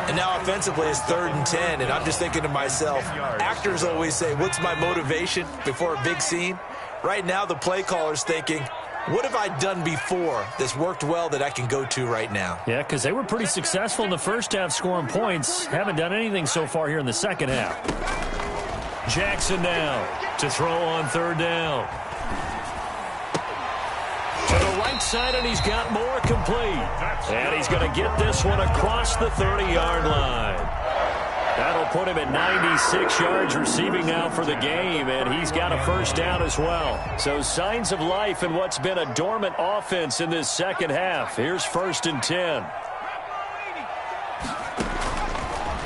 And now offensively it's 3rd and 10, and I'm just thinking to myself, actors always say, what's my motivation before a big scene? Right now the play caller's thinking, what have I done before that's worked well that I can go to right now? Yeah, because they were pretty successful in the first half scoring points. Haven't done anything so far here in the second half. Jackson now to throw on 3rd down. To the right side, and he's got more complete. And he's going to get this one across the 30-yard line. That'll put him at 96 yards receiving now for the game, and he's got a 1st down as well. So signs of life in what's been a dormant offense in this second half. Here's 1st and 10.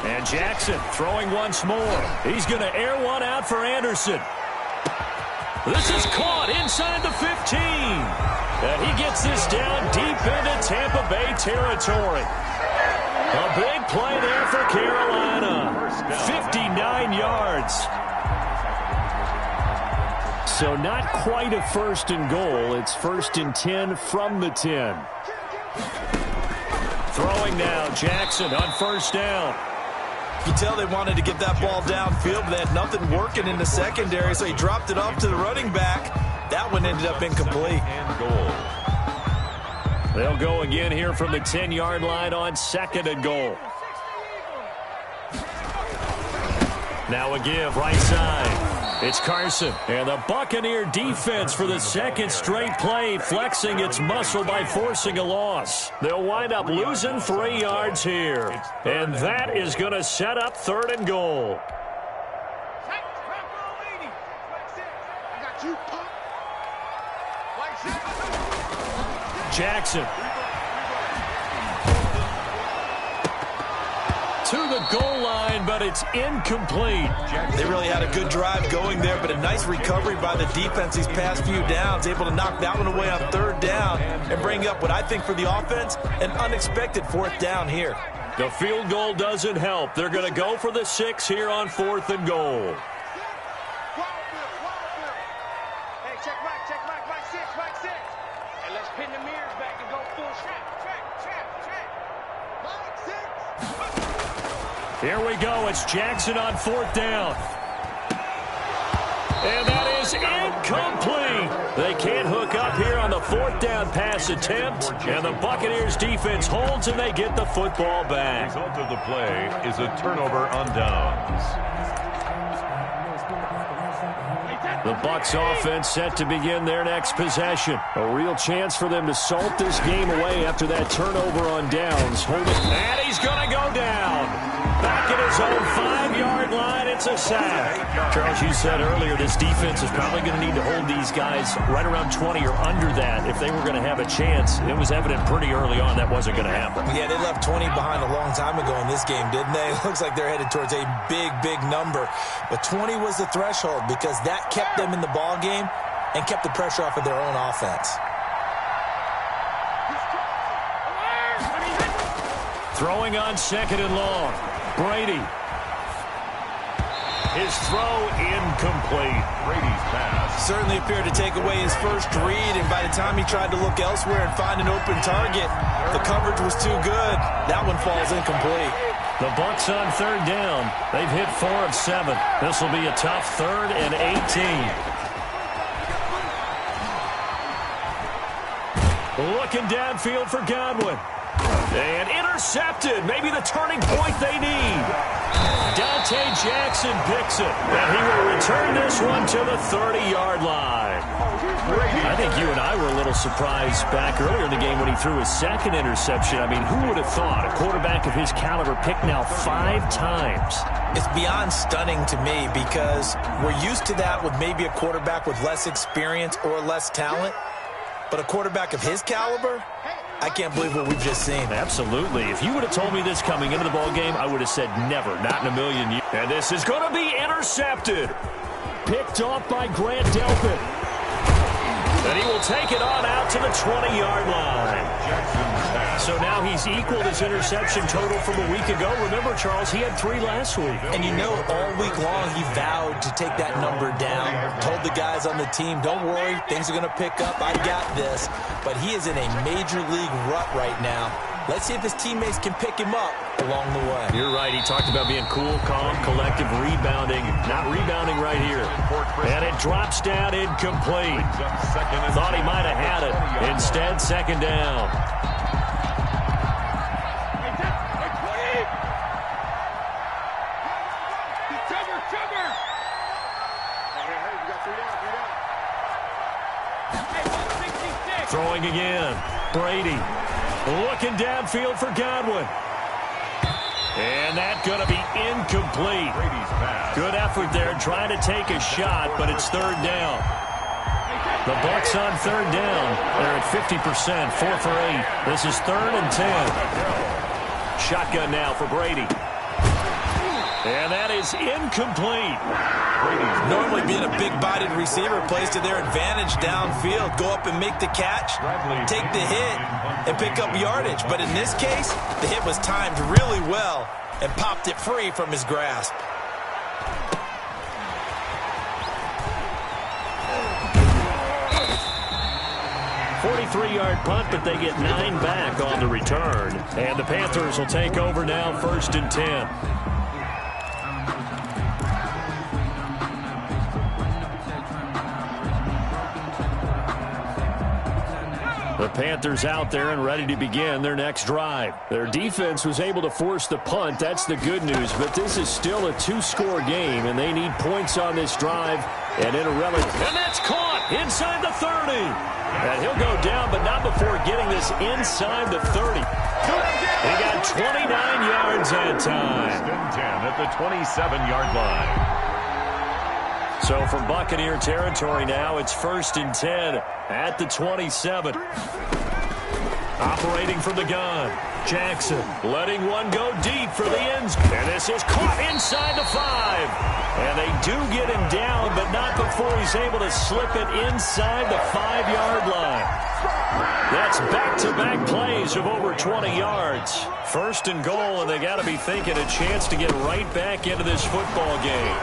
And Jackson throwing once more. He's going to air one out for Anderson. This is caught inside the 15. And he gets this down deep into Tampa Bay territory. A big play there for Carolina. 59 yards. So not quite a 1st and goal. It's 1st and 10 from the 10. Throwing now, Jackson on 1st down. You tell they wanted to get that ball downfield, but they had nothing working in the secondary, so he dropped it off to the running back. That one ended up incomplete. They'll go again here from the 10-yard line on 2nd and goal. Now a give right side. It's Carson. And the Buccaneer defense for the 2nd straight play, flexing its muscle by forcing a loss. They'll wind up losing 3 yards here. And that is going to set up 3rd and goal. Jackson. To the goal line, but it's incomplete. They really had a good drive going there, but a nice recovery by the defense these past few downs, able to knock that one away on 3rd down and bring up what I think for the offense, an unexpected 4th down here. The field goal doesn't help. They're going to go for the 6 here on 4th and goal. Here we go. It's Jackson on 4th down. And that is incomplete. They can't hook up here on the 4th down pass attempt. And the Buccaneers defense holds and they get the football back. The result of the play is a turnover on downs. The Bucs offense set to begin their next possession. A real chance for them to salt this game away after that turnover on downs. And he's going to go down. Back at his own 5-yard line, it's a sack. Charles, you said earlier this defense is probably going to need to hold these guys right around 20 or under that if they were going to have a chance. It was evident pretty early on that wasn't going to happen. Yeah, they left 20 behind a long time ago in this game, didn't they? It looks like they're headed towards a big, big number. But 20 was the threshold because that kept them in the ball game and kept the pressure off of their own offense. Throwing on 2nd and long. Brady. His throw incomplete. Brady's pass Certainly appeared to take away his first read, and by the time he tried to look elsewhere and find an open target, the coverage was too good. That one falls incomplete. The Bucs on 3rd down. They've hit 4 of 7. This will be a tough 3rd and 18. Looking downfield for Godwin. And intercepted. Maybe the turning point they need. Dante Jackson picks it. And he will return this one to the 30-yard line. I think you and I were a little surprised back earlier in the game when he threw his 2nd interception. I mean, who would have thought a quarterback of his caliber picked now 5 times? It's beyond stunning to me because we're used to that with maybe a quarterback with less experience or less talent. But a quarterback of his caliber, I can't believe what we've just seen. Absolutely. If you would have told me this coming into the ball game, I would have said never, not in a million years. And this is going to be intercepted. Picked off by Grant Delpit. And he will take it on out to the 20-yard line. So now he's equaled his interception total from a week ago. Remember, Charles, he had 3 last week. And you know, all week long he vowed to take that number down. Told the guys on the team, don't worry, things are going to pick up. I got this. But he is in a major league rut right now. Let's see if his teammates can pick him up along the way. You're right. He talked about being cool, calm, collective, rebounding. Not rebounding right here. And it drops down incomplete. Thought he might have had it. Instead, second down. Throwing again. Brady. Looking downfield for Godwin. And that's going to be incomplete. Good effort there trying to take a shot, but it's third down. The Bucs on third down. They're at 50%, 4 for 8. This is 3rd and 10. Shotgun now for Brady. And that is incomplete. Normally being a big-bodied receiver plays to their advantage downfield. Go up and make the catch, take the hit, and pick up yardage. But in this case, the hit was timed really well and popped it free from his grasp. Three-yard punt, but they get 9 back on the return. And the Panthers will take over now, 1st and 10. The Panthers out there and ready to begin their next drive. Their defense was able to force the punt. That's the good news. But this is still a 2-score game, and they need points on this drive. And in a relative. And that's caught inside the 30. And he'll go down, but not before getting this inside the 30. He got 29 yards that time. 10 at the 27-yard line. So from Buccaneer territory now, it's 1st and 10 at the 27. Operating from the gun. Jackson letting one go deep for the end zone. And this is caught inside the 5. And they do get him down, but not before he's able to slip it inside the 5-yard line. That's back-to-back plays of over 20 yards. 1st and goal, and they got to be thinking a chance to get right back into this football game.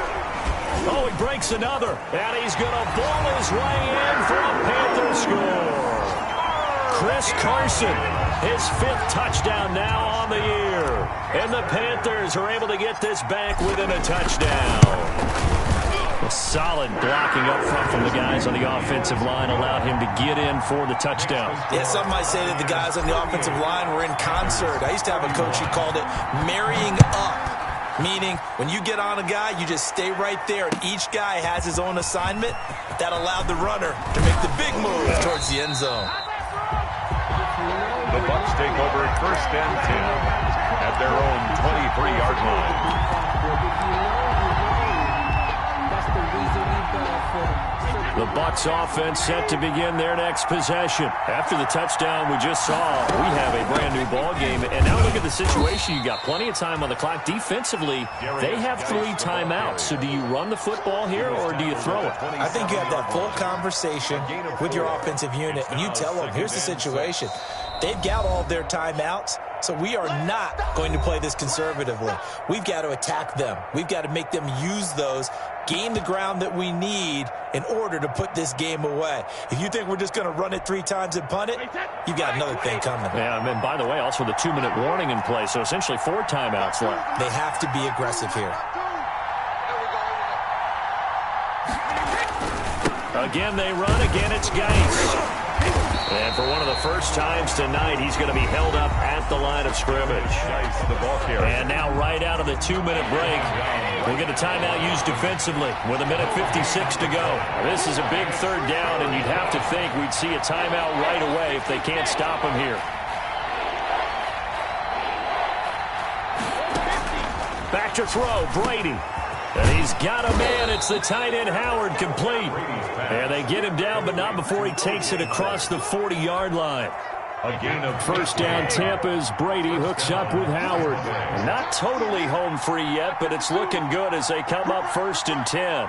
Oh, he breaks another, and he's going to ball his way in for a Panther score. Chris Carson, his 5th touchdown now on the year. And the Panthers are able to get this back within a touchdown. A solid blocking up front from the guys on the offensive line allowed him to get in for the touchdown. Yeah, some might say that the guys on the offensive line were in concert. I used to have a coach who called it marrying up. Meaning, when you get on a guy, you just stay right there, and each guy has his own assignment. That allowed the runner to make the big move towards the end zone. The Bucs take over 1st and 10 at their own 23-yard line. The Bucs offense set to begin their next possession. After the touchdown we just saw, we have a brand-new ball game. And now look at the situation. You got plenty of time on the clock. Defensively, they have 3 timeouts. So do you run the football here or do you throw it? I think you have that full conversation with your offensive unit, and you tell them, here's the situation. They've got all of their timeouts, so we are not going to play this conservatively. We've got to attack them. We've got to make them use those, gain the ground that we need in order to put this game away. If you think we're just going to run it 3 times and punt it, you've got another thing coming. Yeah, and by the way, also the 2-minute warning in play, so essentially 4 timeouts left. They have to be aggressive here. Again, they run. Again, it's Geis. And for one of the first times tonight, he's going to be held up at the line of scrimmage. The ball carrier. And now right out of the 2-minute break, we'll get a timeout used defensively with 1:56 to go. This is a big 3rd down, and you'd have to think we'd see a timeout right away if they can't stop him here. Back to throw, Brady. And he's got a man. It's the tight end, Howard, complete. And they get him down, but not before he takes it across the 40-yard line. A gain of First down, Tampa's Brady hooks up with Howard. Not totally home free yet, but it's looking good as they come up 1st and 10.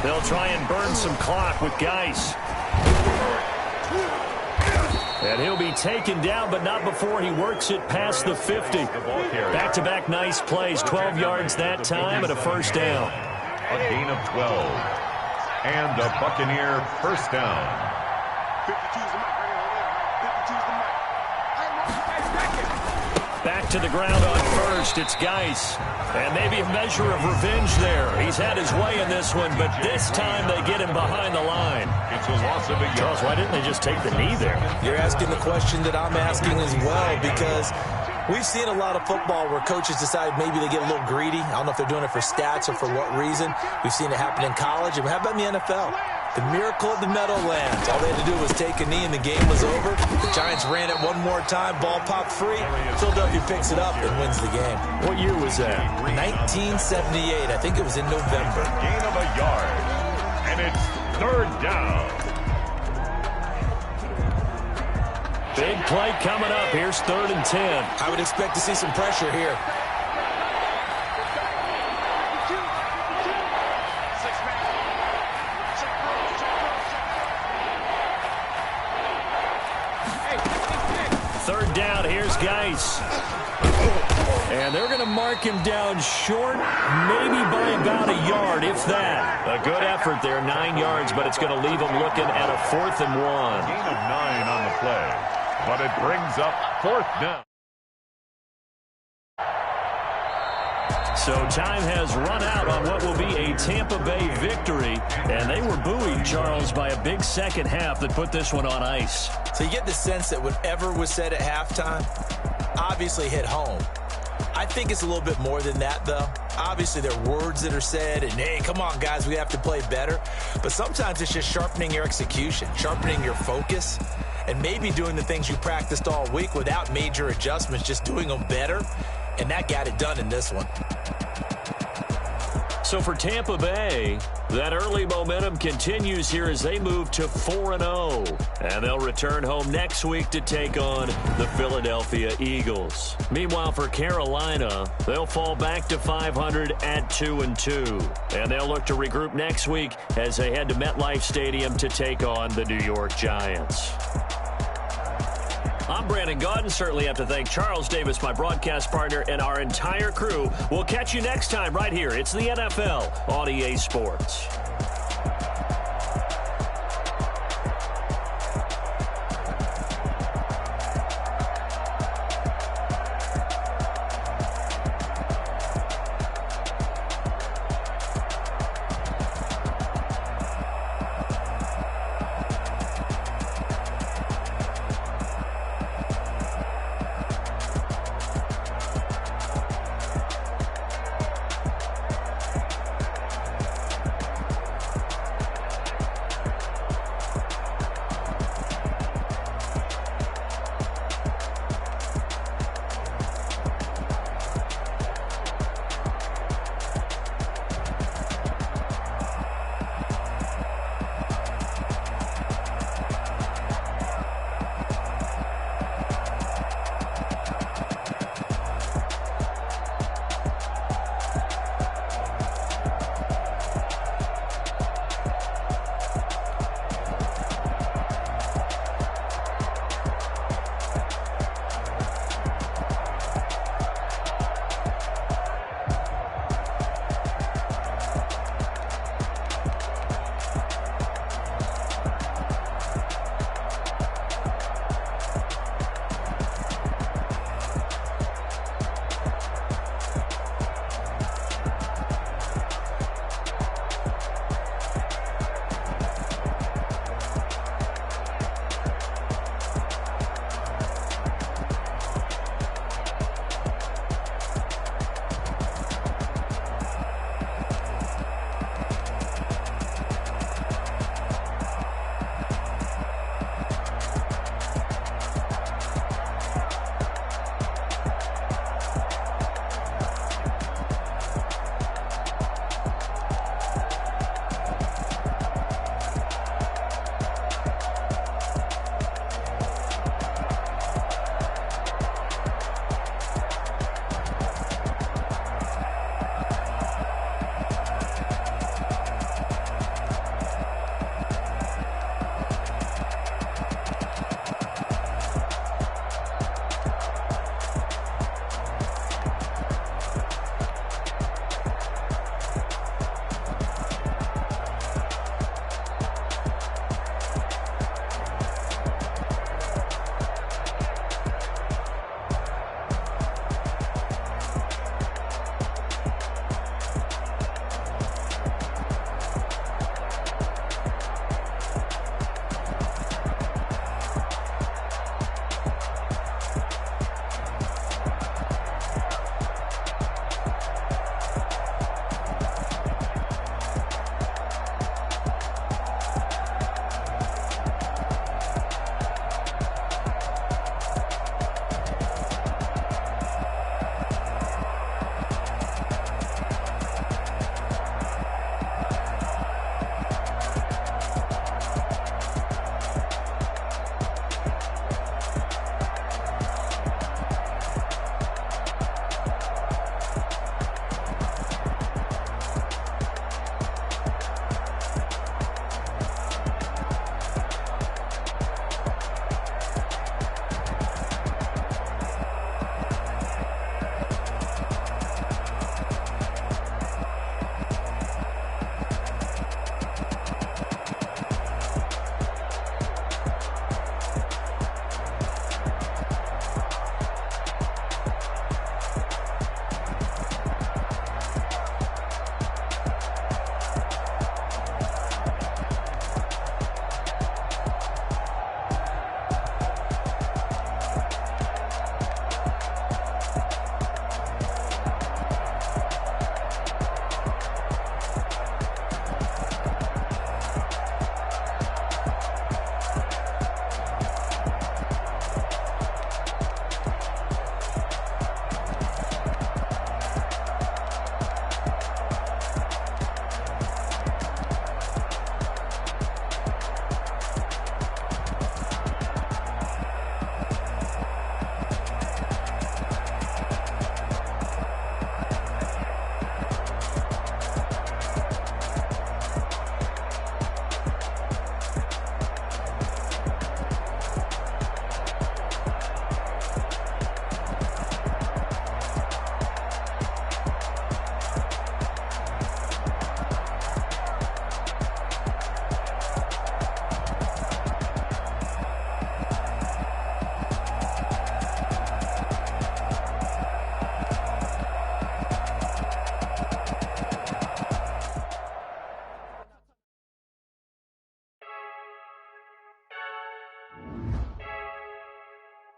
They'll try and burn some clock with Geis. And he'll be taken down, but not before he works it past the 50. Back-to-back nice plays, 12 yards that time and a first down. A gain of 12. And a Buccaneer first down. Back to the ground on first. It's Geis. And maybe a measure of revenge there. He's had his way in this one, but this time they get him behind the line. It's a loss of a yard. Charles, why didn't they just take the knee there? You're asking the question that I'm asking as well, because we've seen a lot of football where coaches decide maybe they get a little greedy. I don't know if they're doing it for stats or for what reason. We've seen it happen in college. And how about in the NFL? The miracle of the Meadowlands. All they had to do was take a knee and the game was over. The Giants ran it one more time. Ball popped free. Philadelphia picks it up and wins the game. What year was that? 1978. I think it was in November. Gain of a yard. And it's 3rd down. Big play coming up. Here's 3rd and 10. I would expect to see some pressure here. Third down, here's Geis. And they're going to mark him down short, maybe by about a yard, if that. A good effort there, 9 yards, but it's going to leave him looking at a 4th and 1. Gain of 9 on the play, but it brings up 4th down. So time has run out on what will be a Tampa Bay victory. And they were buoyed, Charles, by a big second half that put this one on ice. So you get the sense that whatever was said at halftime obviously hit home. I think it's a little bit more than that, though. Obviously, there are words that are said, and, hey, come on, guys, we have to play better. But sometimes it's just sharpening your execution, sharpening your focus, and maybe doing the things you practiced all week without major adjustments, just doing them better. And that got it done in this one. So for Tampa Bay, that early momentum continues here as they move to 4-0. And they'll return home next week to take on the Philadelphia Eagles. Meanwhile, for Carolina, they'll fall back to 500 at 2-2. And they'll look to regroup next week as they head to MetLife Stadium to take on the New York Giants. I'm Brandon Gaudin. Certainly have to thank Charles Davis, my broadcast partner, and our entire crew. We'll catch you next time right here. It's the NFL on EA Sports.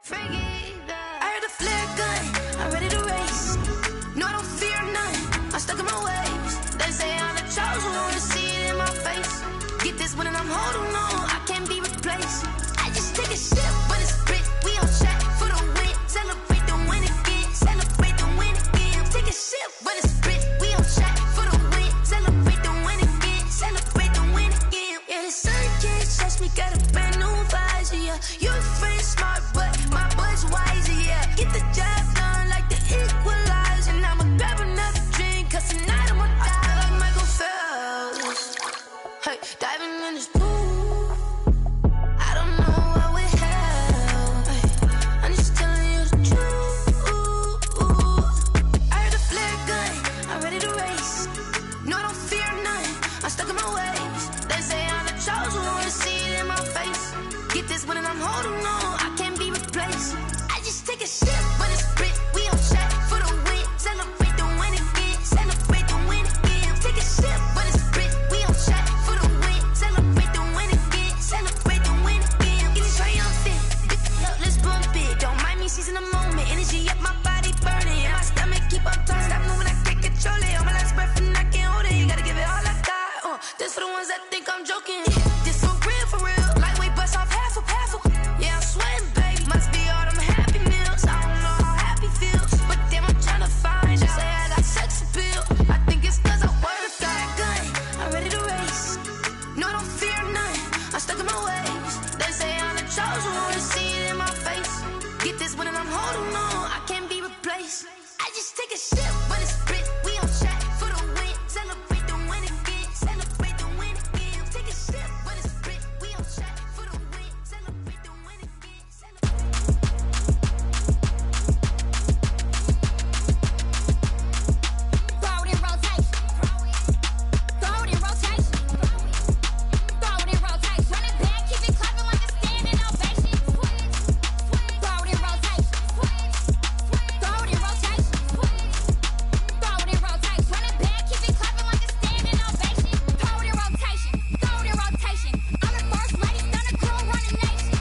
I heard the flare gun, I'm ready to race. No, I don't fear none, I'm stuck in my ways. They say I'm the chosen one, to see it in my face. Get this one and I'm holding on, I can't be replaced. I just take a sip, but it's spit, we on track for the win. Celebrate the win again, celebrate the win again. Take a sip, but it's spit, we on track for the win. Celebrate the win again, celebrate the win again. Yeah, the sun can't touch me, got a brand new visor, yeah. You're friend smart, but my boy's wiser, yeah. Get the job done like the equalizer. And I'ma grab another drink, cause tonight I'ma die. I feel like Michael Phelps, hey, diving in this pool. I don't know what would help, hey, I'm just telling you the truth. I heard the flare gun, I'm ready to race. No, I don't fear none, I'm stuck in my ways. They say I'm the chosen one, to see it in my face. Get this one and I'm holding on, I can't be replaced. I just take a sip, but it's spit, we on track for the win. Celebrate the win again, celebrate the win again. Take a sip, but it's spit, we on track for the win. Celebrate the win again, celebrate the win again. Get it triumphant, look, let's bump it. Don't mind me seizing the moment, energy up my body burning. And my stomach keep on turning, stop moving, I can't control it. On my last breath and I can't hold it, you gotta give it all I got. This for the ones that think I'm joking. This for real, lightweight bust off half a. Yeah, I'm sweating, baby, must be all them happy meals. I don't know how happy feels, but damn, I'm trying to find out. Say I got sex appeal, I think it's cause I work a fire gun, I'm ready to race. No, I don't fear none, I'm stuck in my ways. They say I'm the chosen one, to see it in my face. Get this one and I'm holding on, I can't be replaced. I just take a sip, but it's spit, we on track for the win. Celebrate the win again, celebrate the win again. Take a sip, but it's spit, we on track for the win. Celebrate the win again, Throw it in rotation. Throw it in rotation. Throw it in rotation. Run it back, keep it clapping like a standing ovation. Throw it in rotation. Throw it in rotation. Throw it in rotation. Run it back, keep it clapping like a standing ovation. Throw it in rotation. Throw it in rotation. I'm the first lady, stunner crew, running nation.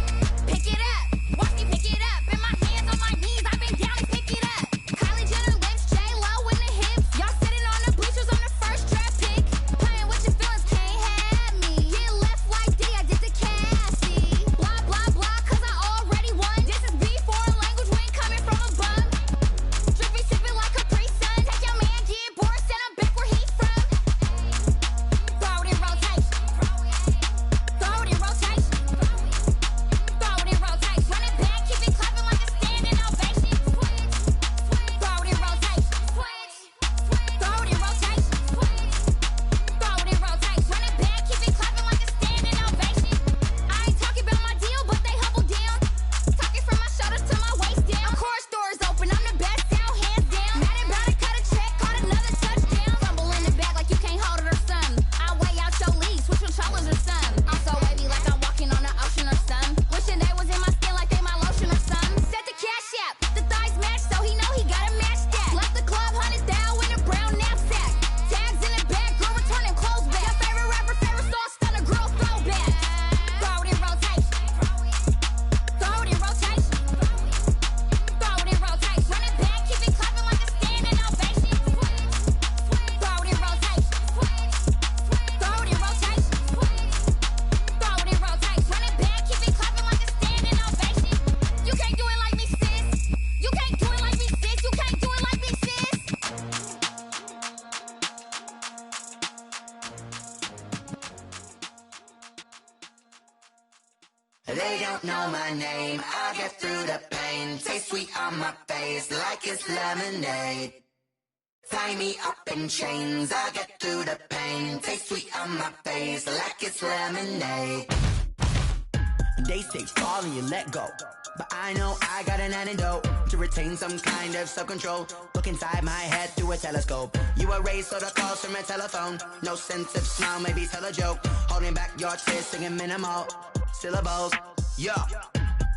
Pick it up, watch me pick it up. In my hands, on my knees, I've been down and pick it up. Kylie Jenner lips, J-Lo in the hips. Y'all sitting on the bleachers on the first draft pick. Playing with your feelings, can't have me. Get left like D, I did the Cassie. Blah, blah, blah, cause I already won. This is B, foreign language, we ain't coming from a bum. Drippy, sipping like Capri Sun. Take your man, get bored, send him back where he's from. Throw it in rotation. Throw it in rotation. Throw it in rotation. Run it back, keep it clapping like a standing ovation. Throw it in rotation. Throw it in rotation. Throw it in rotation. Run it back, keep it clapping like a standing ovation. I ain't talking about my deal, but they humble down. Talking from my shoulders to my waist down. Core stores open, I'm the best down, hands down. Mad about it, cut a check, caught another touchdown. Fumble in the bag like you can't hold it or something. I weigh out your league, switch controllers or something. I'm so wavy like I'm walking on the ocean or something. Wishing they was in my skin like they my lotion or something. Set the cash app, the thighs match, so he know he gotta match that. Left the club, 100,000 in a brown knapsack. Tags in the bag, girl returning clothes back. Your favorite rapper, favorite song, stunner, girl throwback. Throw it in rotation. Throw it in rotation. Throw it in rotation. Run it back, keep it clapping like a standing ovation. Throw it in rotation. Throw it in rotation. Throw it in rotation. Run it back, keep it clapping like a standing ovation. You can't do it like me, sis. You can't do it like me, sis. You can't do it like me, sis. They don't know my name, I get through the pain. Taste sweet on my face like it's lemonade. Tie me up in chains, I get through the pain. Taste sweet on my face like it's lemonade. They say fall and you let go, but I know I got an antidote to retain some kind of self-control. Look inside my head through a telescope. You erase all the calls from a telephone. No sense of smile, maybe tell a joke. Holding back your tears, singing minimal syllables. Yeah,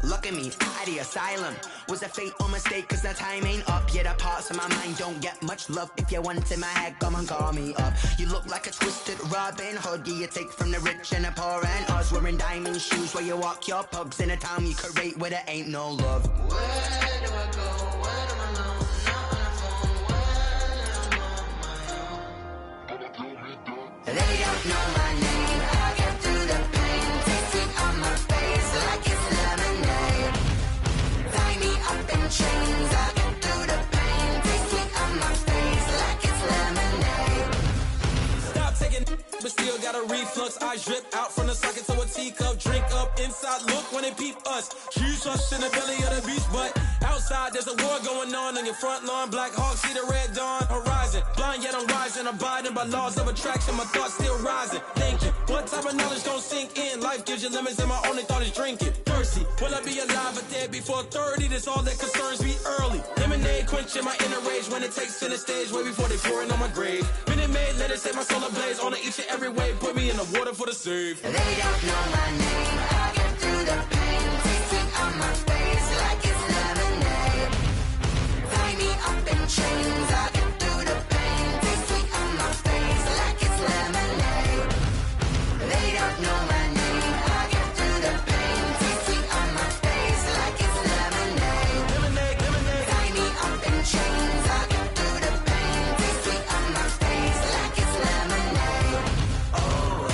Look at me, out of the asylum. Was a fate or mistake, cause the time ain't up. Yeah, the parts of my mind don't get much love. If you want in my head, come and call me up. You look like a twisted Robin Hood. Yeah, you take from the rich and the poor and us. Wearing diamond shoes where you walk your pugs. In a town you create where there ain't no love. Where do I go? Where do I know? Not on the phone, when I'm on my own. They don't know my name. I get through the pain. Taste it on my face like it's lemonade. Tie me up in chains. I get through the pain. Taste it on my face like it's lemonade. Stop taking, but still got a reflux. I drip out from the socket to a teacup. Drink up inside, look when they peep us. Huge us in the belly of the beach, but outside there's a war going on your front lawn. Black Hawk, see the red dawn horizon. Blind yet I'm rising, abiding by laws of attraction. My thoughts still rising. Thinking, what type of knowledge don't sink in? Life gives you lemons, and my only thought is drinking. Thirsty, will I be alive or dead before 30? That's all that concerns me early. Lemonade quenching my inner rage when it takes center stage way before they pour it on my grave. Minute Maid, let it set my soul ablaze. On each and every way, put me in the water for the save. They don't know my name. I get through the pain. Taste it on my face like it's lemonade. Tie me up in chains. I get through the pain. Taste it on my face like it's lemonade. They don't know my name. I get through the pain. Taste it on my face like it's lemonade. Lemonade. Tie me up in chains. I get through the pain. Taste it on my face like it's lemonade. Oh.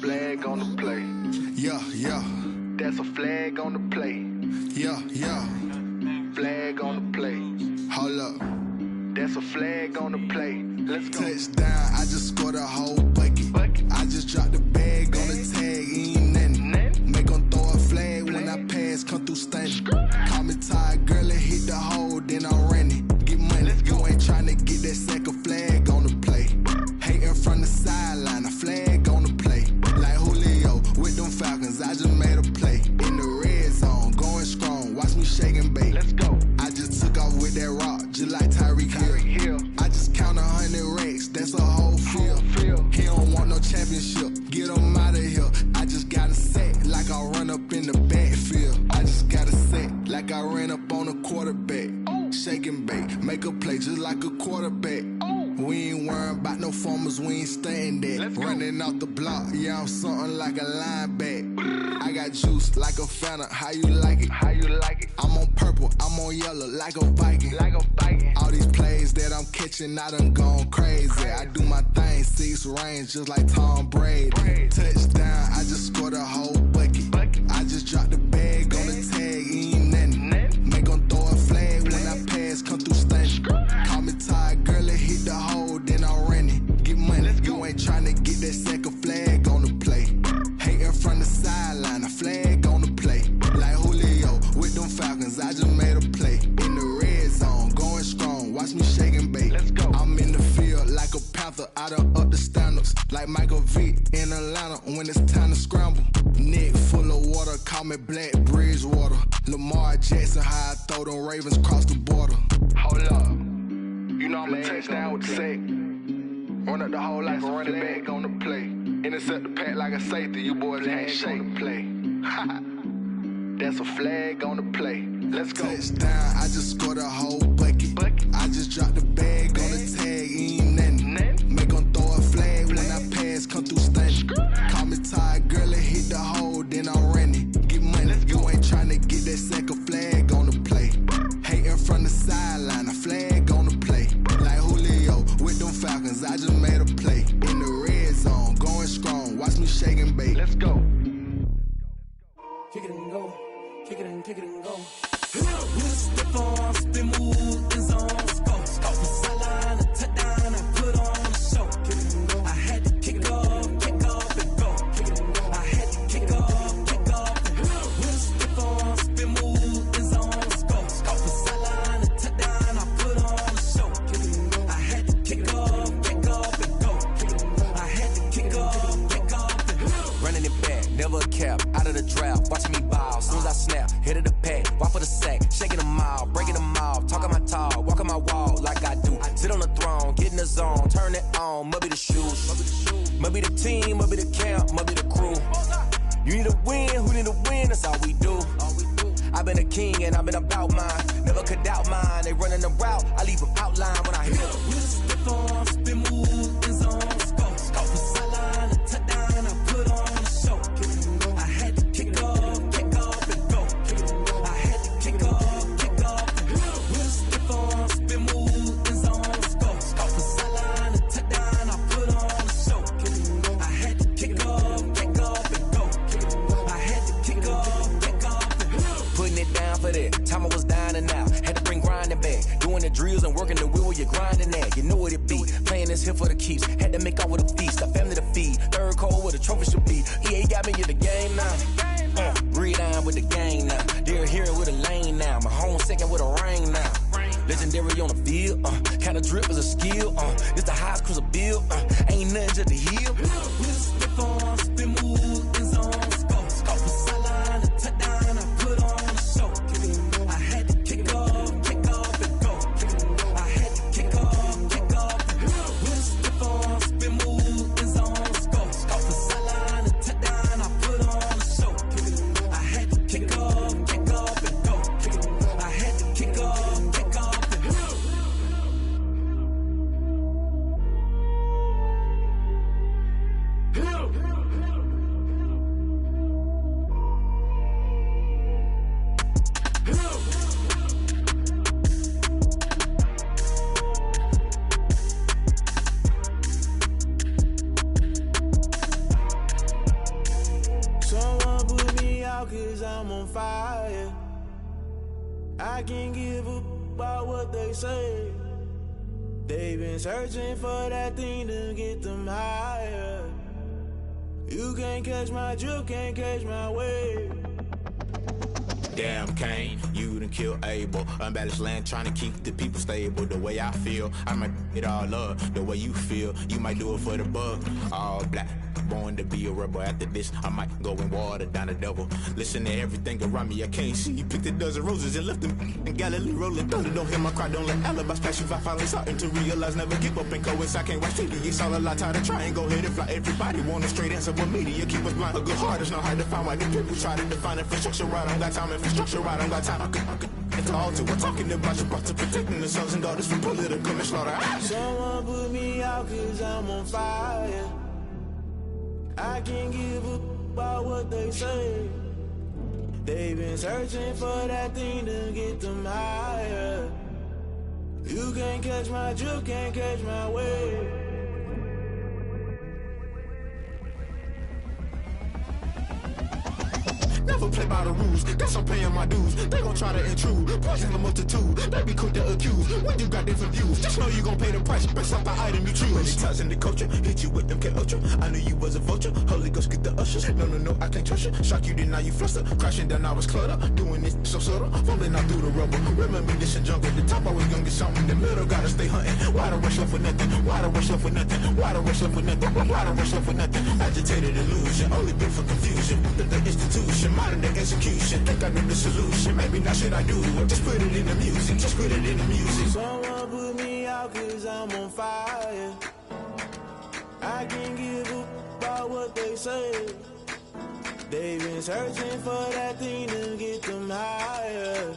Flag on the play. Yeah, yeah. That's a flag on the play. Yeah, yeah. Flag on the play. Hold up. That's a flag on the play. Let's go. Touchdown, I just scored a whole bucket. I just dropped the bag on the tag, ain't nothing. Make 'em throw a flag when I pass, come through stunning. Call me tired, girl, and hit the hole, then I'm running. Get money, you ain't tryna get that second flag on the play. Hating from the sideline, a flag on the play. Like Julio with them Falcons, I just made a play. In the red zone, going strong, watch me shake and bake. Let's go. I just took off with that rock, just like Tyreek Hill. I just count 100 racks, that's a whole field. He don't want no championship, get him out of here. I just got a set, like I run up in the backfield. I just got a set, like I ran up on a quarterback. Shake and bake, make a play just like a quarterback. We ain't worrying about no formers, we ain't staying there. Running off the block, yeah, I'm something like a lineback. I got juice like a Fanta, how you like it? How you like it? I'm on purple, I'm on yellow, like a Viking. Like a Viking. All these plays that I'm catching, I done gone crazy. I do my thing, 6 range, just like Tom Brady. Touchdown, I just scored a whole bucket. I just dropped the bag on the tag, ain't nothing. Make 'em throw a flag when I pass, come through stunning. Call me tired, girl, and hit the hole, then I'm running. Get money, you ain't tryna get that second flag on the play. Hating from the sideline, a flag on the play. Like Julio with them Falcons, I just made a play. In the red zone, going strong, watch me shake and bake. Let's go. I'm in the field like a Panther, I done up the standards. Like Michael Vick in Atlanta when it's time to scramble. Neck full of water, call me Black Bridgewater. Lamar Jackson, how I throw them Ravens cross the border. Hold up. You know I'm a touchdown with the sack. Run up the hole like a running back on the play. Intercept the pack like a safety. You boys can't shake the play. That's a flag on the play. Let's go. Touchdown, I just scored a whole bucket. I just dropped the bag on the tag, ain't nothing. Make 'em throw a flag when I pass, come through stunning. Call me tired, girl, and hit the hole, then I'm running. Get money, you ain't tryna get that second flag on the play. Hating from the sideline, a flag on the play. Like Julio with them Falcons, I just made a play. In the red zone, going strong, watch me shake and bake. Let's go. Kick it and go. Kick it and go. Step on, spin, move, in zone, go. From sideline to touchdown, I put on a show. I had to kick off and go. I had to kick off and never a cap, out of the draft, watching me ball. Soon as I snap, hit of the pack, walk for the sack, shaking them all, breaking them off, talking my talk, walking my wall like I do. Sit on the throne, get in the zone, turn it on, must be the shoes, must be the team, must be the camp, must be the crew. You need a win, who need a win, that's all we do. I've been a king and I've been about mine, never could doubt mine. They running the route, I leave them outline when I hit them. With a stiff on, spin move, in zone, scope. From sideline to touchdown, I put on a show. I had to kick off and go. I had to kick off and go. With a stiff on, spin move, in zone, scope. From sideline to touchdown, I put on a show. I had to kick off and go. I had to kick off and go. Putting it down for that, time I was dying and out. Had to bring grinding back, doing the drills and working the wheel where you're grinding at. You know what it be, playing this here for the keeps. Had to make off with a feast, a family to feed. Third cold where the trophy should be. EA got me in the game now. Breed on with the game now. They're here with a lane now. My home second with a ring now. Legendary on the field, kind of drip is a skill. This the highest cruiser bill, ain't nothing just to heal. With a stiff on, spin move, in zone, scope. From sideline to touchdown, I put on a show. I had to kick off and go. I had to kick off and go. With a stiff on, spin move, in zone, scope. From sideline to touchdown, I put on a show. I had to kick off and go. I had to kick off and go. Someone put me out 'cause I'm on fire. I can't give up about what they say. They've been searching for that thing to get them higher. You can't catch my drift, can't catch my wave. Damn Kane, you done kill Abel. Unbalanced land trying to keep the people stable. The way I feel, I might it all up. The way you feel, you might do it for the bug. All black, born to be a rebel. After this, I might go and water down the devil. Listen to everything around me, I can't see. Picked a dozen roses and left them in Galilee rolling thunder. Don't hear my cry, don't let alibis pass you. I finally starting to realize, never give up and coincide. I can't watch TV, it's all a lot. Tired of trying, go ahead and fly. Everybody want a straight answer, but media keep us blind. A good heart is not hard to find. Why the people try to define infrastructure right? I don't got time, infrastructure right, I don't got time. I could it's all to we're talking about your to protecting the sons and daughters from political and slaughter. Someone put me out 'cause I'm on fire. I can't give up about what they say. They've been searching for that thing to get them higher. You can't catch my drift, can't catch my wave. Never play by the rules, guess I'm paying my dues. They gon' try to intrude, poison the multitude. They be quick to accuse, when you got different views. Just know you gon' pay the price, based off the item you choose. Many times in the culture, hit you with them K-Ultra. I knew you was a vulture, Holy Ghost get the ushers. No, I can't trust you. Shock you, then now you fluster. Crashing down, I was clutter. Doing this so subtle, falling out through the rubble. Remember this and junk at the top, I was gonna get something in the middle. Gotta stay hunting. Why the rush left with nothing? Why the rush left with nothing? Why the rush left with nothing? Why the rush left with nothing? Agitated illusion, only built for confusion. The institution, modern day execution. Think I know the solution. Maybe not should I do it? Just put it in the music. Just put it in the music. Someone put me out 'cause I'm on fire. I can't give up about what they say. They've been searching for that thing to get them higher.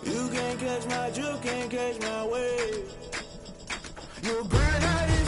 You can't catch my drift, can't catch my wave. You'll burn out in